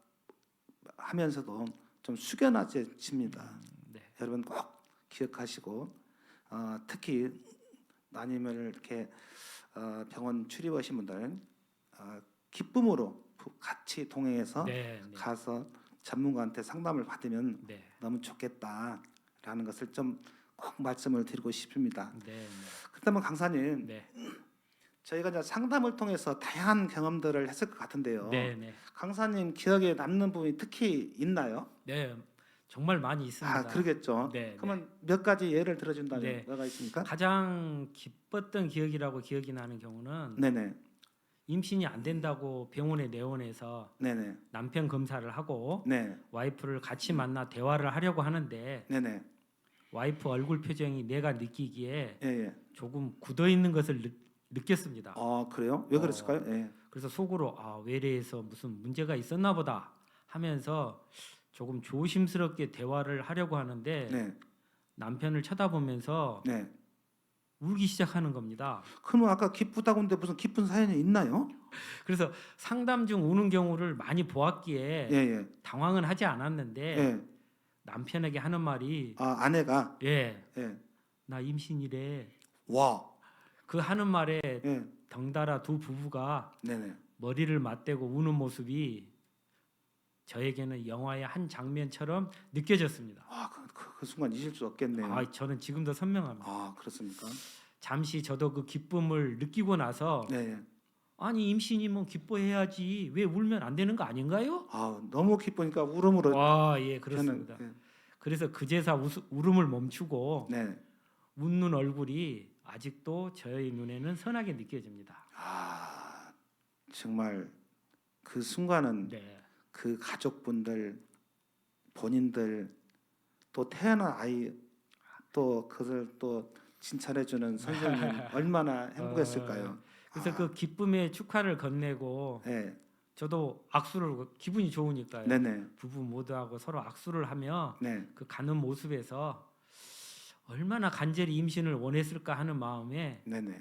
하면서도 좀 숙연해집니다. 네. 여러분 꼭 기억하시고 특히 마님을 이렇게 병원 출입하신 분들 기쁨으로 같이 동행해서 네. 가서 전문가한테 상담을 받으면 네. 너무 좋겠다라는 것을 좀 꼭 말씀을 드리고 싶습니다. 네. 그렇다면 강사님, 네. 저희가 이제 상담을 통해서 다양한 경험들을 했을 것 같은데요. 네. 강사님 기억에 남는 부분이 특히 있나요? 네. 정말 많이 있습니다. 아, 그러겠죠. 네. 그러면 몇 가지 예를 들어준다면 네. 뭐가 있습니까? 가장 기뻤던 기억이라고 기억이 나는 경우는 네네, 임신이 안 된다고 병원에 내원해서 네네, 남편 검사를 하고 네, 와이프를 같이 만나 대화를 하려고 하는데 네네, 와이프 얼굴 표정이 내가 느끼기에 예. 조금 굳어 있는 것을 느꼈습니다. 그래요? 왜 그랬을까요? 예. 그래서 속으로 외래에서 무슨 문제가 있었나 보다 하면서 조금 조심스럽게 대화를 하려고 하는데 네, 남편을 쳐다보면서 네. 울기 시작하는 겁니다. 그러면 아까 기쁘다고 했는데 무슨 기쁜 사연이 있나요? 그래서 상담 중 우는 경우를 많이 보았기에 예. 당황은 하지 않았는데 예. 남편에게 하는 말이 아내가 예, 예. 나 임신이래. 와. 그 하는 말에 예. 덩달아 두 부부가 네네. 머리를 맞대고 우는 모습이 저에게는 영화의 한 장면처럼 느껴졌습니다. 그 순간 잊을 수 없겠네요. 저는 지금도 선명합니다. 그렇습니까? 잠시 저도 그 기쁨을 느끼고 나서 네. 아니 임신이면 기뻐해야지 왜 울면 안 되는 거 아닌가요? 너무 기쁘니까 울음으로 예, 그렇습니다. 저는, 그래서 그제서 울음을 멈추고 네. 웃는 얼굴이 아직도 저의 눈에는 선하게 느껴집니다. 정말 그 순간은 네. 그 가족분들 본인들 또 태어난 아이 또 그것을 또 칭찬해주는 선생님 얼마나 행복했을까요? 그래서 그 기쁨의 축하를 건네고 네. 저도 악수를 기분이 좋으니까요. 네네. 부부 모두하고 서로 악수를 하며 네. 그 가는 모습에서 얼마나 간절히 임신을 원했을까 하는 마음에 네네.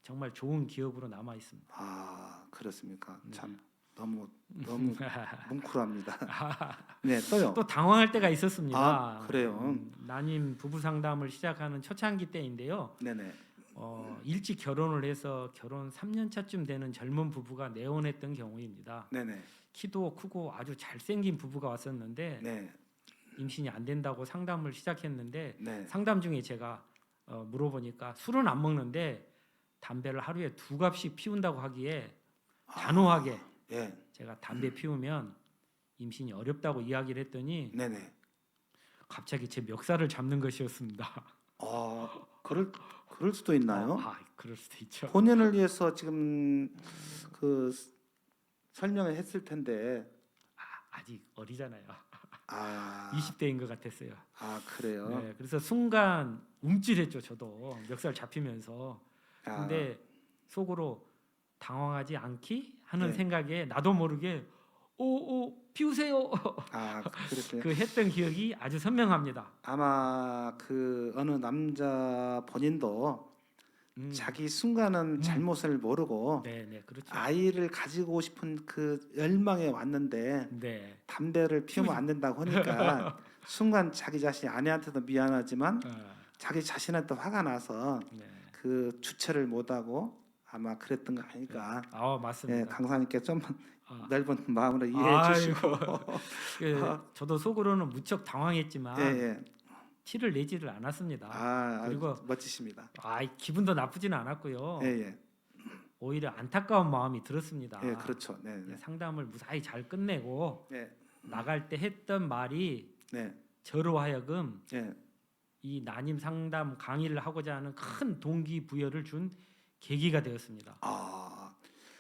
정말 좋은 기억으로 남아 있습니다. 그렇습니까? 네. 참 너무 뭉클합니다. 네, 또요. 또 당황할 때가 있었습니다. 그래요. 난임 부부 상담을 시작하는 초창기 때인데요. 네네. 일찍 결혼을 해서 결혼 3년 차쯤 되는 젊은 부부가 내원했던 경우입니다. 네네. 키도 크고 아주 잘생긴 부부가 왔었는데 네. 임신이 안 된다고 상담을 시작했는데 네. 상담 중에 제가 물어보니까 술은 안 먹는데 담배를 하루에 2갑씩 피운다고 하기에 단호하게 예. 제가 담배 피우면 임신이 어렵다고 이야기를 했더니 네네. 갑자기 제 멱살을 잡는 것이었습니다. 그럴 수도 있나요? 그럴 수도 있죠. 본인을 위해서 지금 그 설명을 했을 텐데 아직 어리잖아요. 아, 20대인 것 같았어요. 그래요. 네, 그래서 순간 움찔했죠. 저도 멱살 잡히면서. 근데 속으로 당황하지 않기 하는 네. 생각에 나도 모르게 오 피우세요. 그랬어요. 그 했던 기억이 아주 선명합니다. 아마 그 어느 남자 본인도 자기 순간은 잘못을 모르고 네, 그렇죠. 아이를 가지고 싶은 그 열망에 왔는데 네, 담배를 피우면 안 된다고 하니까 순간 자기 자신 아내한테도 미안하지만 자기 자신한테 화가 나서 네. 그 주체를 못하고 아마 그랬던 거 아닐까. 맞습니다. 예, 강사님께 좀 아. 넓은 마음으로 이해해 주시고. 저도 속으로는 무척 당황했지만 예. 티를 내지를 않았습니다. 그리고 멋지십니다. 기분도 나쁘지는 않았고요. 예. 오히려 안타까운 마음이 들었습니다. 예, 그렇죠. 네. 상담을 무사히 잘 끝내고 네. 나갈 때 했던 말이 네. 저로 하여금 예. 이 난임 상담 강의를 하고자 하는 큰 동기부여를 준 계기가 되었습니다.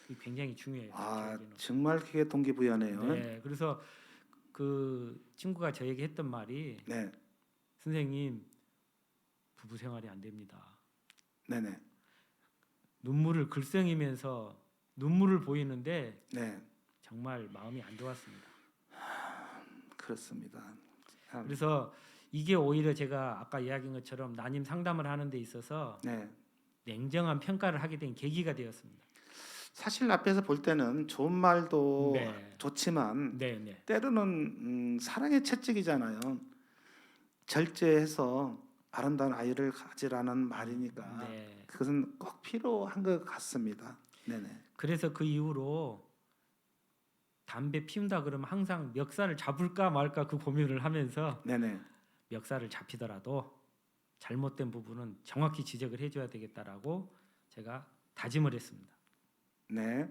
이게 굉장히 중요해요. 저에게는. 정말 그게 동기부여네요. 네, 그래서 그 친구가 저에게 했던 말이 네. 선생님 부부 생활이 안 됩니다. 네네. 눈물을 글썽이면서 눈물을 보이는데 네. 정말 마음이 안 좋았습니다. 그렇습니다. 그래서 이게 오히려 제가 아까 이야기한 것처럼 난임 상담을 하는 데 있어서 네. 냉정한 평가를 하게 된 계기가 되었습니다. 사실 앞에서 볼 때는 좋은 말도 네. 좋지만 네. 때로는 사랑의 채찍이잖아요. 절제해서 아름다운 아이를 가지라는 말이니까 네. 그것은 꼭 필요한 것 같습니다. 네네. 그래서 그 이후로 담배 피운다 그러면 항상 멱살을 잡을까 말까 그 고민을 하면서 네네. 멱살을 잡히더라도 잘못된 부분은 정확히 지적을 해줘야 되겠다라고 제가 다짐을 했습니다. 네.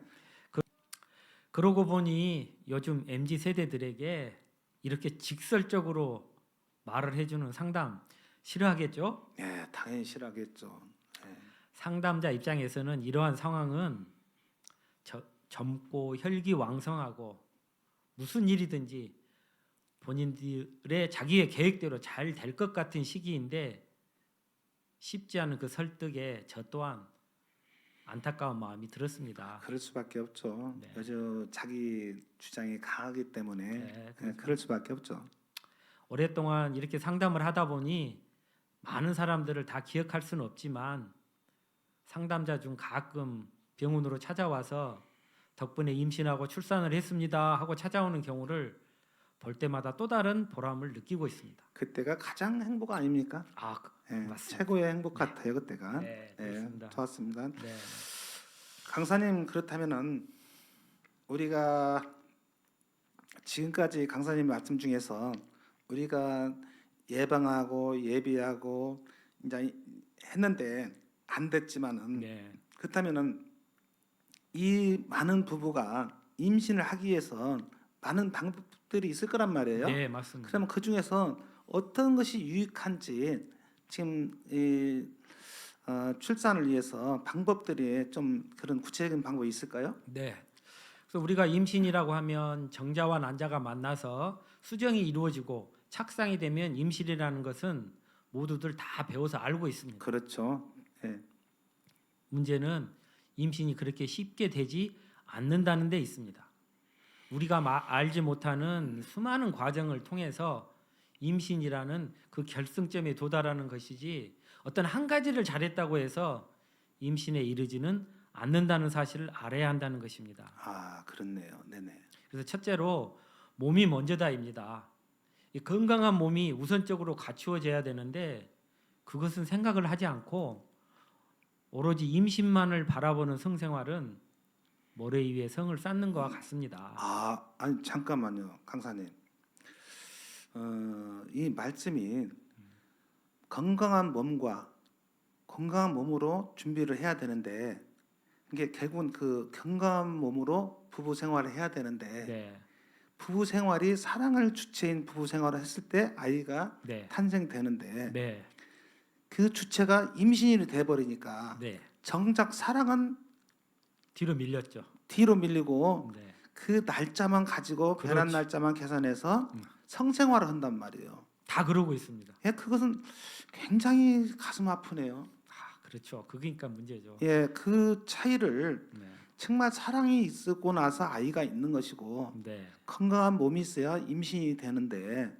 그러고 보니 요즘 MZ 세대들에게 이렇게 직설적으로 말을 해주는 상담 싫어하겠죠? 네, 당연히 싫어하겠죠. 네. 상담자 입장에서는 이러한 상황은 젊고 혈기왕성하고 무슨 일이든지 본인들의 자기의 계획대로 잘 될 것 같은 시기인데 쉽지 않은 그 설득에 저 또한 안타까운 마음이 들었습니다. 그럴 수밖에 없죠. 네. 여주 자기 주장이 강하기 때문에 네, 그럴 수밖에 없죠. 오랫동안 이렇게 상담을 하다 보니 많은 사람들을 다 기억할 수는 없지만 상담자 중 가끔 병원으로 찾아와서 덕분에 임신하고 출산을 했습니다 하고 찾아오는 경우를 볼 때마다 또 다른 보람을 느끼고 있습니다. 그때가 가장 행복 아닙니까? 맞습니다. 최고의 행복 같아요 그때가. 네, 그렇습니다. 좋았습니다. 네. 강사님 그렇다면은 우리가 지금까지 강사님 말씀 중에서 우리가 예방하고 예비하고 이제 했는데 안 됐지만은 네. 그렇다면은 이 많은 부부가 임신을 하기 위해서 많은 방법들이 있을 거란 말이에요. 네, 맞습니다. 그러면 그 중에서 어떤 것이 유익한지 지금 출산을 위해서 방법들이 좀 그런 구체적인 방법이 있을까요? 네. 그래서 우리가 임신이라고 하면 정자와 난자가 만나서 수정이 이루어지고 착상이 되면 임신이라는 것은 모두들 다 배워서 알고 있습니다. 그렇죠. 네. 문제는 임신이 그렇게 쉽게 되지 않는다는 데 있습니다. 우리가 알지 못하는 수많은 과정을 통해서 임신이라는 그 결승점에 도달하는 것이지 어떤 한 가지를 잘했다고 해서 임신에 이르지는 않는다는 사실을 알아야 한다는 것입니다. 그렇네요. 네네. 그래서 첫째로 몸이 먼저다입니다. 이 건강한 몸이 우선적으로 갖추어져야 되는데 그것은 생각을 하지 않고 오로지 임신만을 바라보는 성생활은 모래 위에 성을 쌓는 것과 같습니다. 아니 잠깐만요, 강사님. 이 말씀이 건강한 몸과 건강한 몸으로 준비를 해야 되는데 이게 결국은 그 건강한 몸으로 부부 생활을 해야 되는데 네, 부부 생활이 사랑을 주체인 부부 생활을 했을 때 아이가 네, 탄생되는데 네, 그 주체가 임신이 돼 버리니까 네. 정작 사랑은 뒤로 밀렸죠. 뒤로 밀리고 네, 그 날짜만 가지고 변한 그렇지. 날짜만 계산해서 음. 성생활을 한단 말이에요. 다 그러고 있습니다. 예, 그것은 굉장히 가슴 아프네요. 그렇죠. 그러니까 문제죠. 예, 그 차이를 네, 정말 사랑이 있고 나서 아이가 있는 것이고 네, 건강한 몸이 있어야 임신이 되는데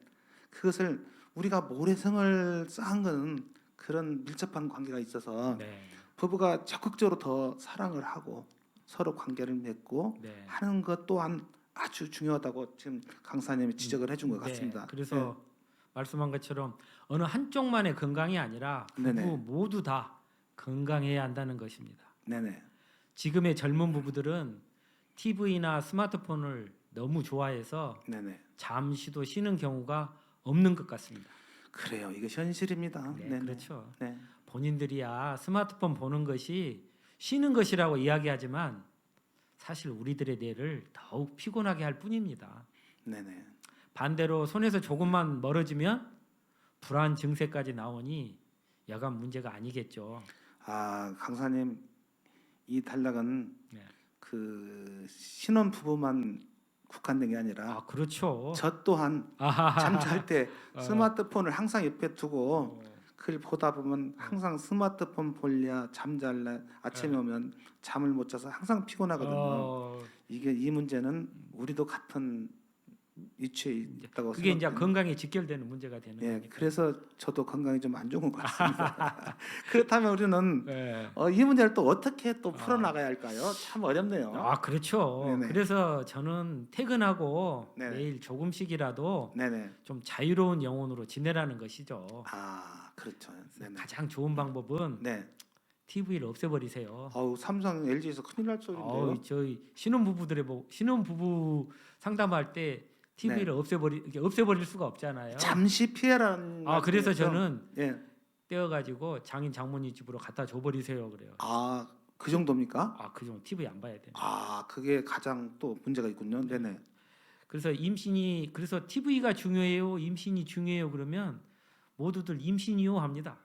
그것을 우리가 모래성을 쌓은 것은 그런 밀접한 관계가 있어서 네, 부부가 적극적으로 더 사랑을 하고 서로 관계를 맺고 네. 하는 것 또한 아주 중요하다고 지금 강사님이 지적을 해준 것 네, 같습니다. 그래서 말씀한 것처럼 어느 한쪽만의 건강이 아니라 부부 네네. 모두 다 건강해야 한다는 것입니다. 네네. 지금의 젊은 부부들은 TV나 스마트폰을 너무 좋아해서 네네. 잠시도 쉬는 경우가 없는 것 같습니다. 그래요. 이게 현실입니다. 네, 네네. 그렇죠. 네. 본인들이야 스마트폰 보는 것이 쉬는 것이라고 이야기하지만 사실 우리들의 뇌를 더욱 피곤하게 할 뿐입니다. 네네. 반대로 손에서 조금만 멀어지면 불안 증세까지 나오니 여간 문제가 아니겠죠. 강사님 이 단락은 네. 그 신혼 부부만 국한된 게 아니라 그렇죠. 저 또한 아하하하. 잠잘 때 어. 스마트폰을 항상 옆에 두고 어, 글 보다 보면 항상 스마트폰 볼랴 잠잘래 아침에 오면 잠을 못 자서 항상 피곤하거든요. 어, 이게 이 문제는 우리도 같은 위치에 있다고 그게 이제 생각해요. 건강에 직결되는 문제가 되는 예, 거니까. 그래서 저도 건강이 좀 안 좋은 것 같습니다. 그렇다면 우리는 네. 이 문제를 또 어떻게 또 아. 풀어나가야 할까요? 참 어렵네요. 그렇죠. 네네. 그래서 저는 퇴근하고 네네. 매일 조금씩이라도 네네. 좀 자유로운 영혼으로 지내라는 것이죠. 그렇죠. 네네. 가장 좋은 방법은 네. TV를 없애버리세요. 삼성, LG에서 큰일 날 소리인데요. 저희 신혼부부 상담할 때 TV를 없애버릴 수가 없잖아요. 잠시 피해라는 그래서 말씀이죠? 저는 예. 떼어가지고 장인 장모님 집으로 갖다 줘버리세요 그래요. 그 정도입니까? 그 정도 TV 안 봐야 돼. 그게 가장 또 문제가 있군요. 네네. 그래서 그래서 TV가 중요해요, 임신이 중요해요 그러면 모두들 임신이요 합니다.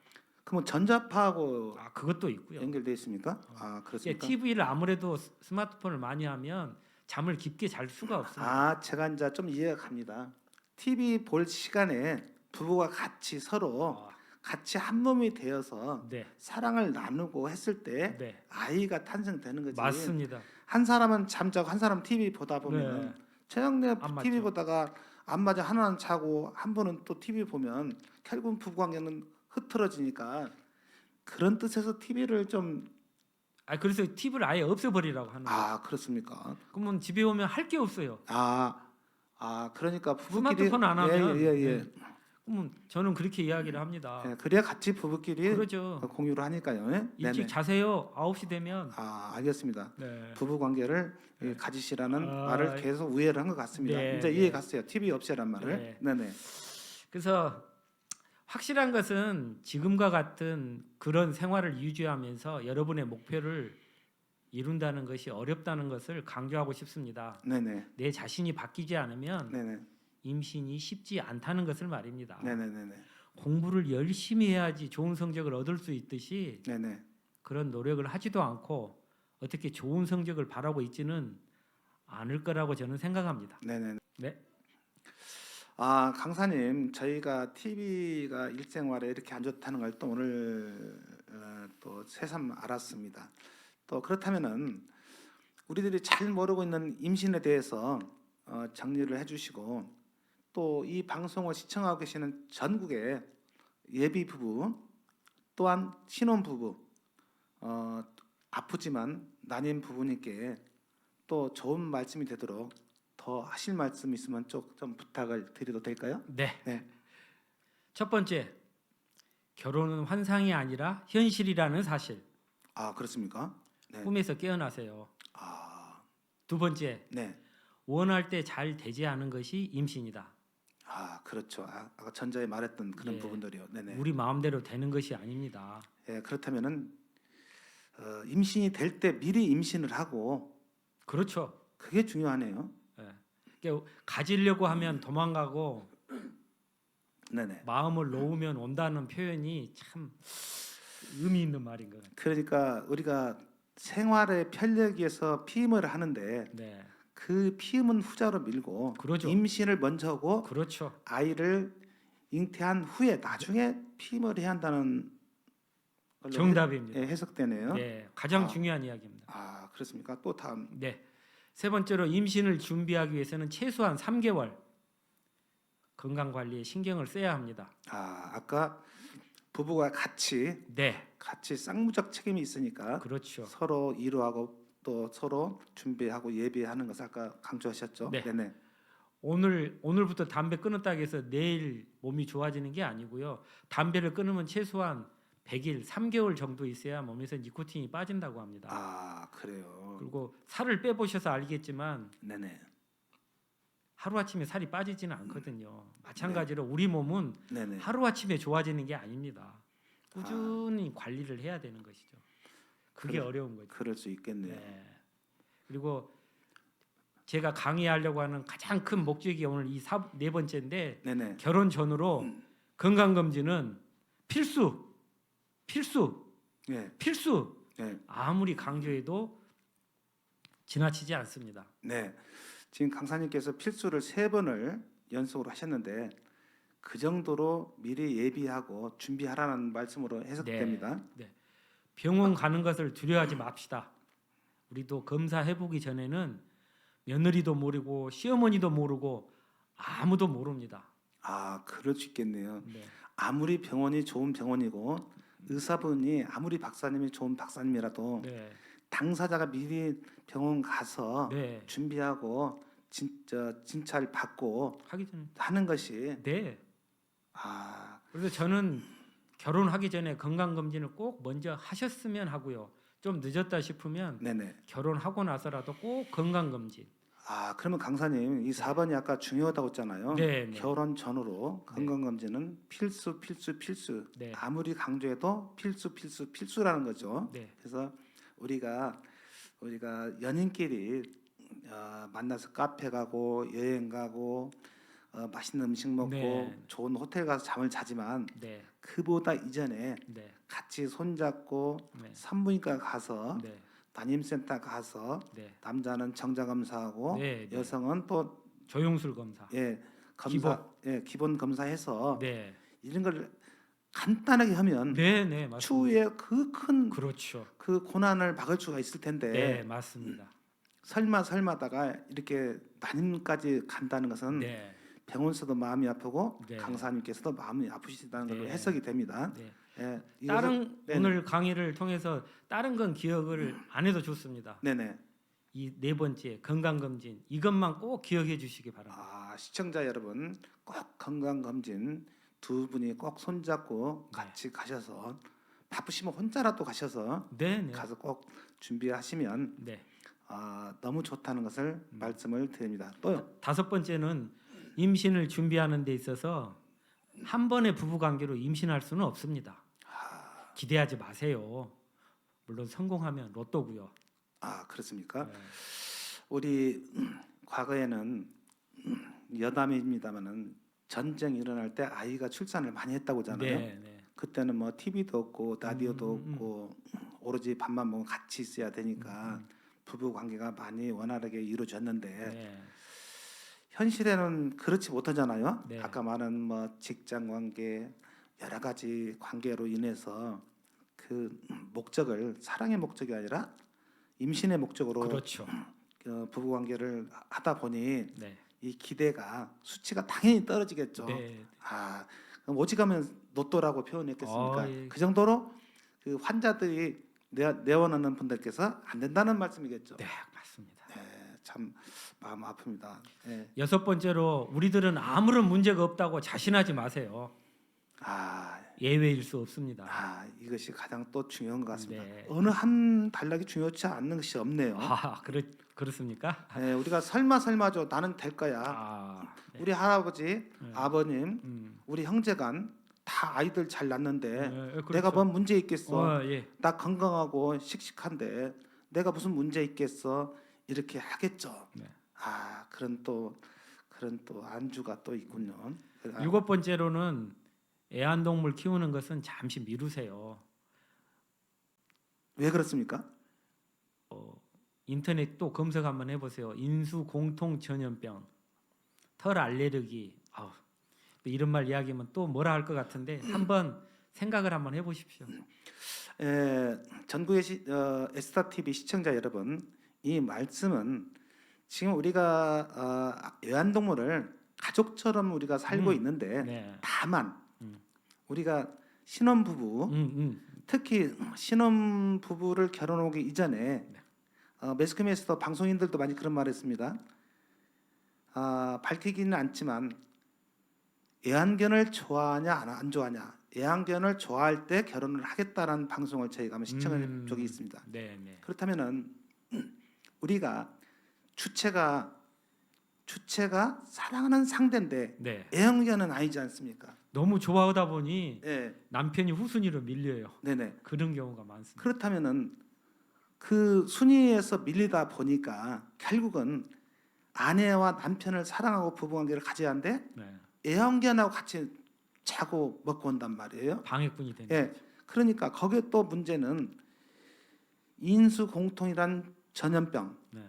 그러면 전자파하고 그것도 있고요. 연결돼 있습니까? 그렇습니까? TV를 아무래도 스마트폰을 많이 하면 잠을 깊게 잘 수가 없습니다. 제가 이제 좀 이해가 갑니다. TV 볼 시간에 부부가 같이 서로 같이 한 몸이 되어서 네, 사랑을 나누고 했을 때 네, 아이가 탄생되는 거지. 맞습니다. 한 사람은 잠자고 한 사람 TV 보다 보면 네, 저녁 안 TV 맞죠. 보다가 안 맞아 하나는 자고 한 분은 또 TV 보면 결국 부부 관계는 흐트러지니까 그런 뜻에서 TV를 좀 그래서 TV를 아예 없애버리라고 하는 거예요. 그렇습니까? 그러면 집에 오면 할 게 없어요. 그러니까 부부끼리 스마트폰 안 하면 예. 그러면 저는 그렇게 이야기를 합니다. 그래야 같이 부부끼리 그러죠. 공유를 하니까요. 예? 일찍 네네. 자세요. 9시 되면. 알겠습니다. 네. 부부 관계를 가지시라는 아, 말을 계속 우회를 한 것 같습니다. 네, 이제 네. 이해 갔어요. TV 없애란 말을. 네. 네네. 그래서 확실한 것은 지금과 같은 그런 생활을 유지하면서 여러분의 목표를 이룬다는 것이 어렵다는 것을 강조하고 싶습니다. 네네. 내 자신이 바뀌지 않으면 네네. 임신이 쉽지 않다는 것을 말입니다. 네네네네. 공부를 열심히 해야지 좋은 성적을 얻을 수 있듯이 네네. 그런 노력을 하지도 않고 어떻게 좋은 성적을 바라고 있지는 않을 거라고 저는 생각합니다. 네네. 네. 강사님, 저희가 TV가 일생활에 이렇게 안 좋다는 걸 또 오늘 또 새삼 알았습니다. 또 그렇다면은 우리들이 잘 모르고 있는 임신에 대해서 정리를 해주시고 또 이 방송을 시청하고 계시는 전국의 예비 부부 또한 신혼 부부 아프지만 난임 부부님께 또 좋은 말씀이 되도록 더 하실 말씀 있으면 좀 부탁을 드려도 될까요? 네. 네. 첫 번째, 결혼은 환상이 아니라 현실이라는 사실. 아, 그렇습니까? 네. 꿈에서 깨어나세요. 아, 두 번째, 네. 원할 때 잘 되지 않은 것이 임신이다. 아, 그렇죠. 아까 전자에 말했던 그런 예. 부분들이요. 네네. 우리 마음대로 되는 것이 아닙니다. 예, 그렇다면은 임신이 될 때 미리 임신을 하고 그렇죠. 그게 중요하네요. 예. 그러니까 가지려고 하면 도망가고 네네. 마음을 놓으면 온다는 표현이 참 의미 있는 말인 것 같아요. 그러니까 우리가 생활의 편리하기 위해서 피임을 하는데 네, 그 피임은 후자로 밀고 그러죠. 임신을 먼저 하고 그렇죠. 아이를 잉태한 후에 나중에 피임을 해야 한다는 걸로 정답입니다. 해석되네요. 네, 가장 아. 중요한 이야기입니다. 아, 그렇습니까? 또 다음. 네, 세 번째로 임신을 준비하기 위해서는 최소한 3개월 건강 관리에 신경을 써야 합니다. 아, 아까 부부가 같이 네, 쌍무적 책임이 있으니까 그렇죠. 서로 이루하고 또 서로 준비하고 예비하는 것을 아까 강조하셨죠. 네. 네네. 오늘부터 담배 끊었다고 해서 내일 몸이 좋아지는 게 아니고요. 담배를 끊으면 최소한 100일, 3개월 정도 있어야 몸에서 니코틴이 빠진다고 합니다. 아, 그래요. 그리고 살을 빼보셔서 알겠지만 네네. 하루아침에 살이 빠지지는 않거든요. 마찬가지로 우리 몸은 네네. 하루아침에 좋아지는 게 아닙니다. 꾸준히 관리를 해야 되는 것이죠. 그게 어려운 거죠. 그럴 수 있겠네요. 네. 그리고 제가 강의하려고 하는 가장 큰 목적이 오늘 이 네 번째인데 네네. 결혼 전후로 건강검진은 필수. 네. 네. 아무리 강조해도 지나치지 않습니다. 네. 지금 강사님께서 필수를 3번을 연속으로 하셨는데 그 정도로 미리 예비하고 준비하라는 말씀으로 해석됩니다. 네. 병원 가는 것을 두려워하지 맙시다. 우리도 검사해 보기 전에는 며느리도 모르고 시어머니도 모르고 아무도 모릅니다. 아, 그럴 수 있겠네요. 네. 아무리 병원이 좋은 병원이고 의사분이 아무리 박사님이 좋은 박사님이라도 네. 당사자가 미리 병원 가서 네. 준비하고 진짜 진찰 받고 하기 전에 하는 것이 네. 아, 그래서 저는 결혼하기 전에 건강 검진을 꼭 먼저 하셨으면 하고요. 좀 늦었다 싶으면 네네. 결혼하고 나서라도 꼭 건강 검진. 아, 그러면 강사님 이 4번이 아까 중요하다고 했잖아요. 네, 네. 결혼 전후로 건강검진은 필수. 네. 아무리 강조해도 필수라는 거죠. 네. 그래서 우리가 연인끼리 만나서 카페 가고 여행 가고 맛있는 음식 먹고 네. 좋은 호텔 가서 잠을 자지만 네. 그보다 이전에 네. 같이 손잡고 네. 산부인과 가서 네. 담임센터 가서 네. 남자는 정자 검사하고 네, 네. 여성은 또 조영술 검사. 기본 검사해서 네. 이런 걸 간단하게 하면 네, 네, 맞습니다. 추후에 그 큰 그렇죠. 그 고난을 막을 수가 있을 텐데 네, 맞습니다. 설마다가 이렇게 난임까지 간다는 것은 네. 병원에서도 마음이 아프고 네. 강사님께서도 마음이 아프시다는 걸로 네. 해석이 됩니다. 네. 예, 다른 네. 오늘 강의를 통해서 다른 건 기억을 안 해도 좋습니다. 네네. 이 네 번째 건강 검진 이것만 꼭 기억해 주시기 바랍니다. 아, 시청자 여러분 꼭 건강 검진 두 분이 꼭 손잡고 같이 가셔서 바쁘시면 혼자라도 가셔서 네, 네. 가서 꼭 준비하시면 네. 너무 좋다는 것을 말씀을 드립니다. 또요. 다섯 번째는 임신을 준비하는 데 있어서 한 번의 부부 관계로 임신할 수는 없습니다. 기대하지 마세요. 물론 성공하면 로또고요. 아, 그렇습니까? 네. 우리 과거에는 여담입니다만은 전쟁이 일어날 때 아이가 출산을 많이 했다고 하잖아요. 네, 네. 그때는 뭐 TV도 없고 라디오도 없고 오로지 밥만 먹으면 같이 있어야 되니까 부부 관계가 많이 원활하게 이루어졌는데 네. 현실에는 그렇지 못하잖아요. 네. 아까 말한 뭐 직장 관계 여러 가지 관계로 인해서 그 목적을 사랑의 목적이 아니라 임신의 목적으로 그렇죠. 부부 관계를 하다 보니 네. 이 기대가 수치가 당연히 떨어지겠죠. 네. 아, 그럼 오직하면 로또라고 표현했겠습니까? 예. 그 정도로 그 환자들이 내원하는 분들께서 안 된다는 말씀이겠죠. 네, 맞습니다. 네, 참 마음 아픕니다. 네. 여섯 번째로 우리들은 아무런 문제가 없다고 자신하지 마세요. 아, 예외일 수 없습니다. 이것이 가장 또 중요한 것 같습니다. 네. 어느 한 단락이 중요치 않는 것이 없네요. 그렇습니까? 네, 우리가 설마죠. 나는 될 거야. 네. 우리 할아버지, 아버님, 음. 우리 형제간 다 아이들 잘 낳는데 그렇죠. 내가 뭔 문제 있겠어? 예. 나 건강하고 씩씩한데 내가 무슨 문제 있겠어? 이렇게 하겠죠. 네. 그런 또 안주가 또 있군요. 7번째로는 애완동물 키우는 것은 잠시 미루세요. 왜 그렇습니까? 인터넷 또 검색 한번 해보세요. 인수 공통 전염병, 털 알레르기. 이런 말 이야기하면 또 뭐라 할 것 같은데 한번 생각을 한번 해보십시오. 전국의 에스타 TV 시청자 여러분, 이 말씀은 지금 우리가 애완동물을 가족처럼 우리가 살고 있는데 네. 다만 우리가 신혼부부 특히 신혼부부를 결혼하기 이전에 매스컴에서도 방송인들도 많이 그런 말을 했습니다. 밝히기는 않지만 애완견을 좋아하냐 안 좋아하냐, 애완견을 좋아할 때 결혼을 하겠다라는 방송을 저희가 한번 시청한 적이 있습니다. 네. 그렇다면은 우리가 주체가 사랑하는 상대인데 네. 애완견은 아니지 않습니까? 너무 좋아하다 보니 네. 남편이 후순위로 밀려요. 네네. 그런 경우가 많습니다. 그렇다면은 그 순위에서 밀리다 보니까 결국은 아내와 남편을 사랑하고 부부관계를 가져야 하는데 네. 애완견하고 같이 자고 먹고 온단 말이에요. 방해꾼이 되는 예. 그러니까 거기에 또 문제는 인수 공통이란 전염병, 네.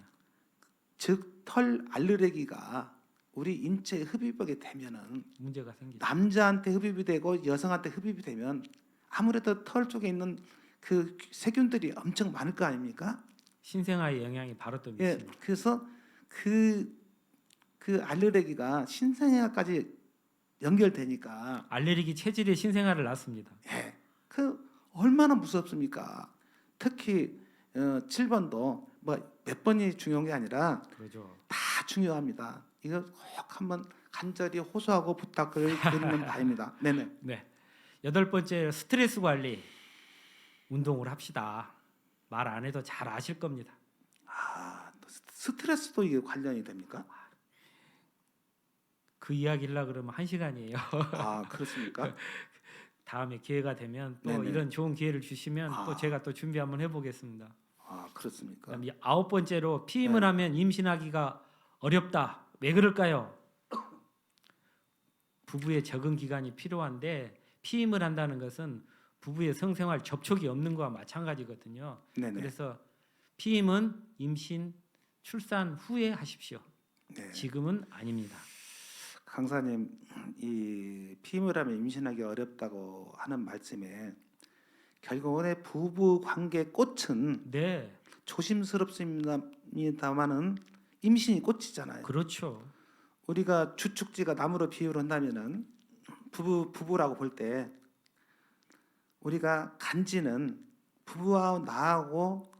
즉 털 알레르기가 우리 인체에 흡입하게 되면은 문제가 생기죠. 남자한테 흡입이 되고 여성한테 흡입이 되면 아무래도 털 쪽에 있는 그 세균들이 엄청 많을 거 아닙니까? 신생아의 영향이 바로 또 예. 미칩니다. 그래서 그 알레르기가 신생아까지 연결되니까 알레르기 체질의 신생아를 낳습니다. 예. 그 얼마나 무섭습니까? 특히 7번도 뭐 몇 번이 중요한 게 아니라 그러죠. 다 중요합니다. 이거 꼭 한번 간절히 호소하고 부탁을 드리는 바입니다. 네네. 네. 8번째 스트레스 관리. 운동을 합시다. 말 안 해도 잘 아실 겁니다. 또 스트레스도 이게 관련이 됩니까? 그 이야기를 하려고 그러면 1시간이에요. 그렇습니까? 다음에 기회가 되면 또 네네. 이런 좋은 기회를 주시면 또 제가 또 준비 한번 해보겠습니다. 그렇습니까? 그다음에 9번째로 피임을 네. 하면 임신하기가 어렵다. 왜 그럴까요? 부부의 적응 기간이 필요한데 피임을 한다는 것은 부부의 성생활 접촉이 없는 거와 마찬가지거든요. 네네. 그래서 피임은 임신, 출산 후에 하십시오. 네. 지금은 아닙니다. 강사님, 이 피임을 하면 임신하기 어렵다고 하는 말씀에 결국은 부부 관계 꽃은 네, 조심스럽습니다만은 임신이 꽃이잖아요. 그렇죠. 우리가 주축지가 나무로 비유를 한다면은 부부라고 볼 때 우리가 간지는 부부와 나하고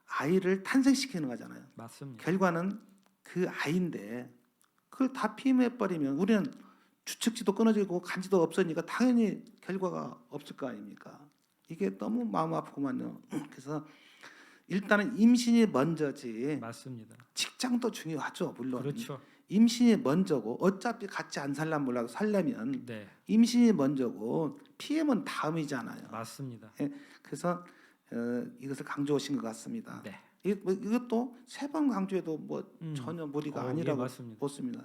아이를 탄생시키는 거잖아요. 맞습니다. 결과는 그 아이인데 그걸 다 피임해 버리면 우리는 주축지도 끊어지고 간지도 없으니까 당연히 결과가 없을 거 아닙니까? 이게 너무 마음 아프구만요. 그래서 일단은 임신이 먼저지. 맞습니다. 직장도 중요하죠, 물론. 그렇죠. 임신이 먼저고 어차피 같이 안 살란 몰라도 살려면 네, 임신이 먼저고 피임은 다음이잖아요. 맞습니다. 그래서 이것을 강조하신 것 같습니다. 네. 이것도 세 번 강조해도 뭐 전혀 무리가 예, 아니라고 맞습니다. 보습니다.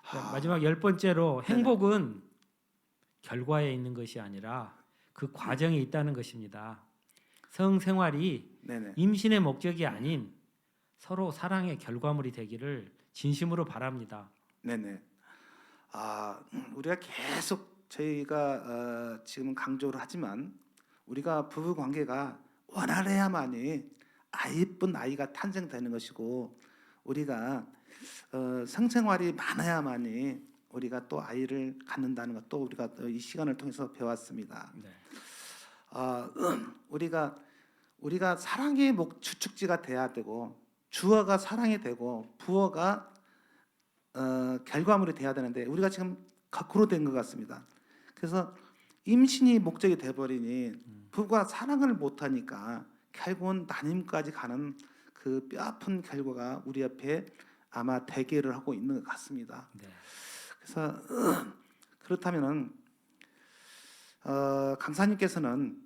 자, 마지막 10번째로 행복은 결과에 있는 것이 아니라 그 과정에 있다는 것입니다. 성생활이 네네. 임신의 목적이 아닌 서로 사랑의 결과물이 되기를 진심으로 바랍니다. 네네. 우리가 계속 저희가 지금 강조를 하지만 우리가 부부 관계가 원활해야만이 이쁜 아이가 탄생되는 것이고 우리가 성생활이 많아야만이 우리가 또 아이를 갖는다는 것도 우리가 이 시간을 통해서 배웠습니다. 네. 우리가 사랑의 주축지가 돼야 되고 주어가 사랑이 되고 부어가 결과물이 돼야 되는데 우리가 지금 거꾸로 된 것 같습니다. 그래서 임신이 목적이 돼버리니 부부가 사랑을 못하니까 결국은 난임까지 가는 그 뼈아픈 결과가 우리 앞에 아마 대기를 하고 있는 것 같습니다. 네. 그래서 그렇다면은 강사님께서는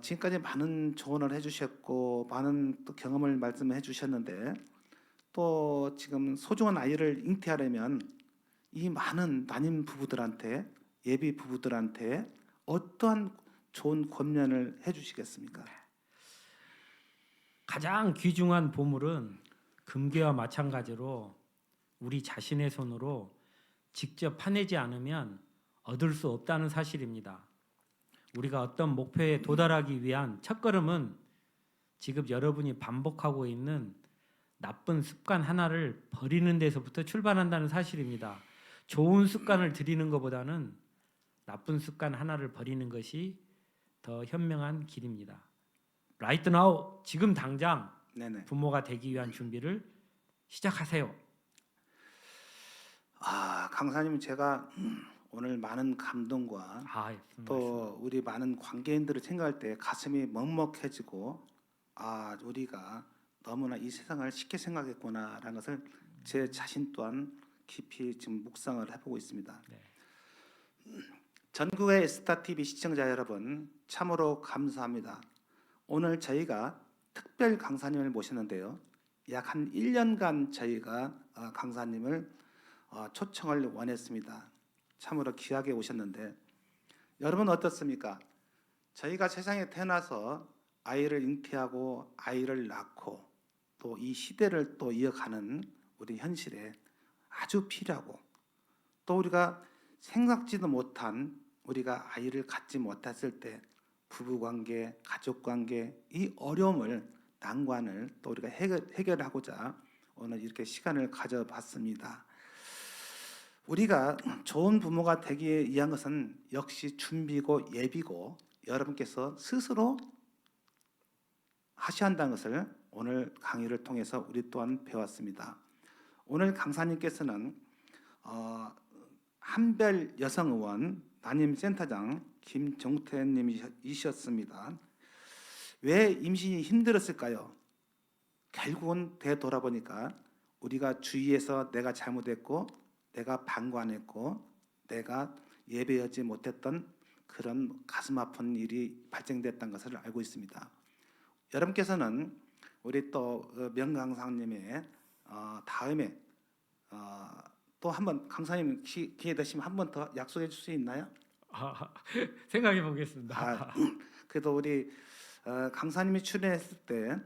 지금까지 많은 조언을 해주셨고 많은 또 경험을 말씀해 주셨는데 또 지금 소중한 아이를 잉태하려면 이 많은 난임 부부들한테 예비 부부들한테 어떠한 좋은 권면을 해주시겠습니까? 가장 귀중한 보물은 금괴와 마찬가지로 우리 자신의 손으로 직접 파내지 않으면 얻을 수 없다는 사실입니다. 우리가 어떤 목표에 도달하기 위한 첫걸음은 지금 여러분이 반복하고 있는 나쁜 습관 하나를 버리는 데서부터 출발한다는 사실입니다. 좋은 습관을 들이는 것보다는 나쁜 습관 하나를 버리는 것이 더 현명한 길입니다. Right now, 지금 당장 네네. 부모가 되기 위한 준비를 시작하세요. 강사님 제가 오늘 많은 감동과 또 우리 많은 관계인들을 생각할 때 가슴이 먹먹해지고 우리가 너무나 이 세상을 쉽게 생각했구나라는 것을 제 자신 또한 깊이 지금 묵상을 해보고 있습니다. 네. 전국의 스타TV 시청자 여러분 참으로 감사합니다. 오늘 저희가 특별 강사님을 모셨는데요. 약 한 1년간 저희가 강사님을 초청을 원했습니다. 참으로 귀하게 오셨는데 여러분 어떻습니까? 저희가 세상에 태어나서 아이를 잉태하고 아이를 낳고 또 이 시대를 또 이어가는 우리 현실에 아주 필요하고 또 우리가 생각지도 못한 우리가 아이를 갖지 못했을 때 부부관계, 가족관계 이 어려움을 난관을 또 우리가 해결하고자 오늘 이렇게 시간을 가져봤습니다. 우리가 좋은 부모가 되기 위한 것은 역시 준비고 예비고 여러분께서 스스로 하셔야 한다는 것을 오늘 강의를 통해서 우리 또한 배웠습니다. 오늘 강사님께서는 한별 여성의원 담임센터장 김종태님이셨습니다. 왜 임신이 힘들었을까요? 결국은 되돌아보니까 우리가 주위에서 내가 잘못했고 내가 방관했고 내가 예배하지 못했던 그런 가슴 아픈 일이 발생됐다는 것을 알고 있습니다. 여러분께서는 우리 또 명강사님의 다음에 또 한번 강사님 기회 되시면 한 번 더 약속해 줄 수 있나요? 생각해 보겠습니다. 그래도 우리 강사님이 출연했을 때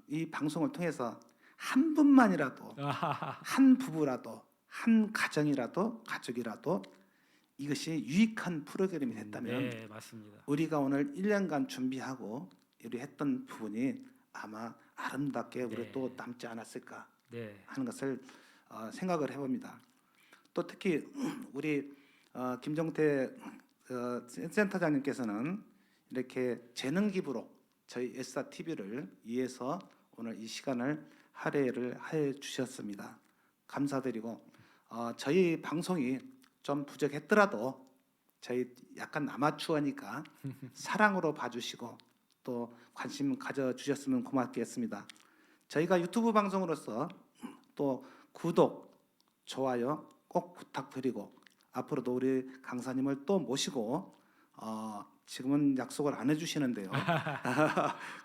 이 방송을 통해서 한 분만이라도 한 부부라도 한 가정이라도 가족이라도 이것이 유익한 프로그램이 됐다면 네, 맞습니다. 우리가 오늘 1년간 준비하고 우리 했던 부분이 아마 아름답게 우리 네. 또 남지 않았을까 네. 하는 것을 생각을 해봅니다. 또 특히 우리 김종태 센터장님께서는 이렇게 재능 기부로 저희 에스타 TV를 위해서 오늘 이 시간을 할애를 해 주셨습니다. 감사드리고 저희 방송이 좀 부족했더라도 저희 약간 아마추어니까 사랑으로 봐주시고 또 관심 가져주셨으면 고맙겠습니다. 저희가 유튜브 방송으로서 또 구독, 좋아요 꼭 부탁드리고 앞으로도 우리 강사님을 또 모시고 지금은 약속을 안 해주시는데요.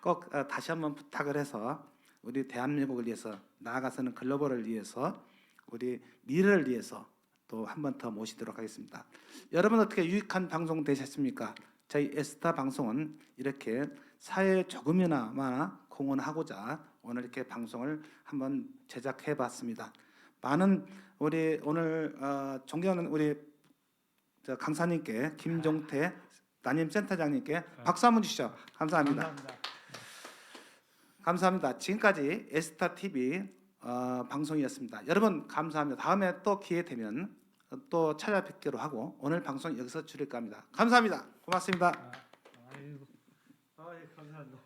꼭 다시 한번 부탁을 해서 우리 대한민국을 위해서 나아가서는 글로벌을 위해서 우리 미래를 위해서 또 한 번 더 모시도록 하겠습니다. 여러분 어떻게 유익한 방송 되셨습니까? 저희 에스타 방송은 이렇게 사회에 조금이나마 공헌하고자 오늘 이렇게 방송을 한번 제작해봤습니다. 많은 우리 오늘 존경하는 우리 강사님께 김종태 담임센터장님께 박수 한번 주시죠. 감사합니다. 감사합니다. 지금까지 에스타 TV 방송이었습니다. 여러분 감사합니다. 다음에 또 기회 되면 또 찾아뵙기로 하고 오늘 방송 여기서 줄일까 합니다. 감사합니다. 고맙습니다. 감사합니다.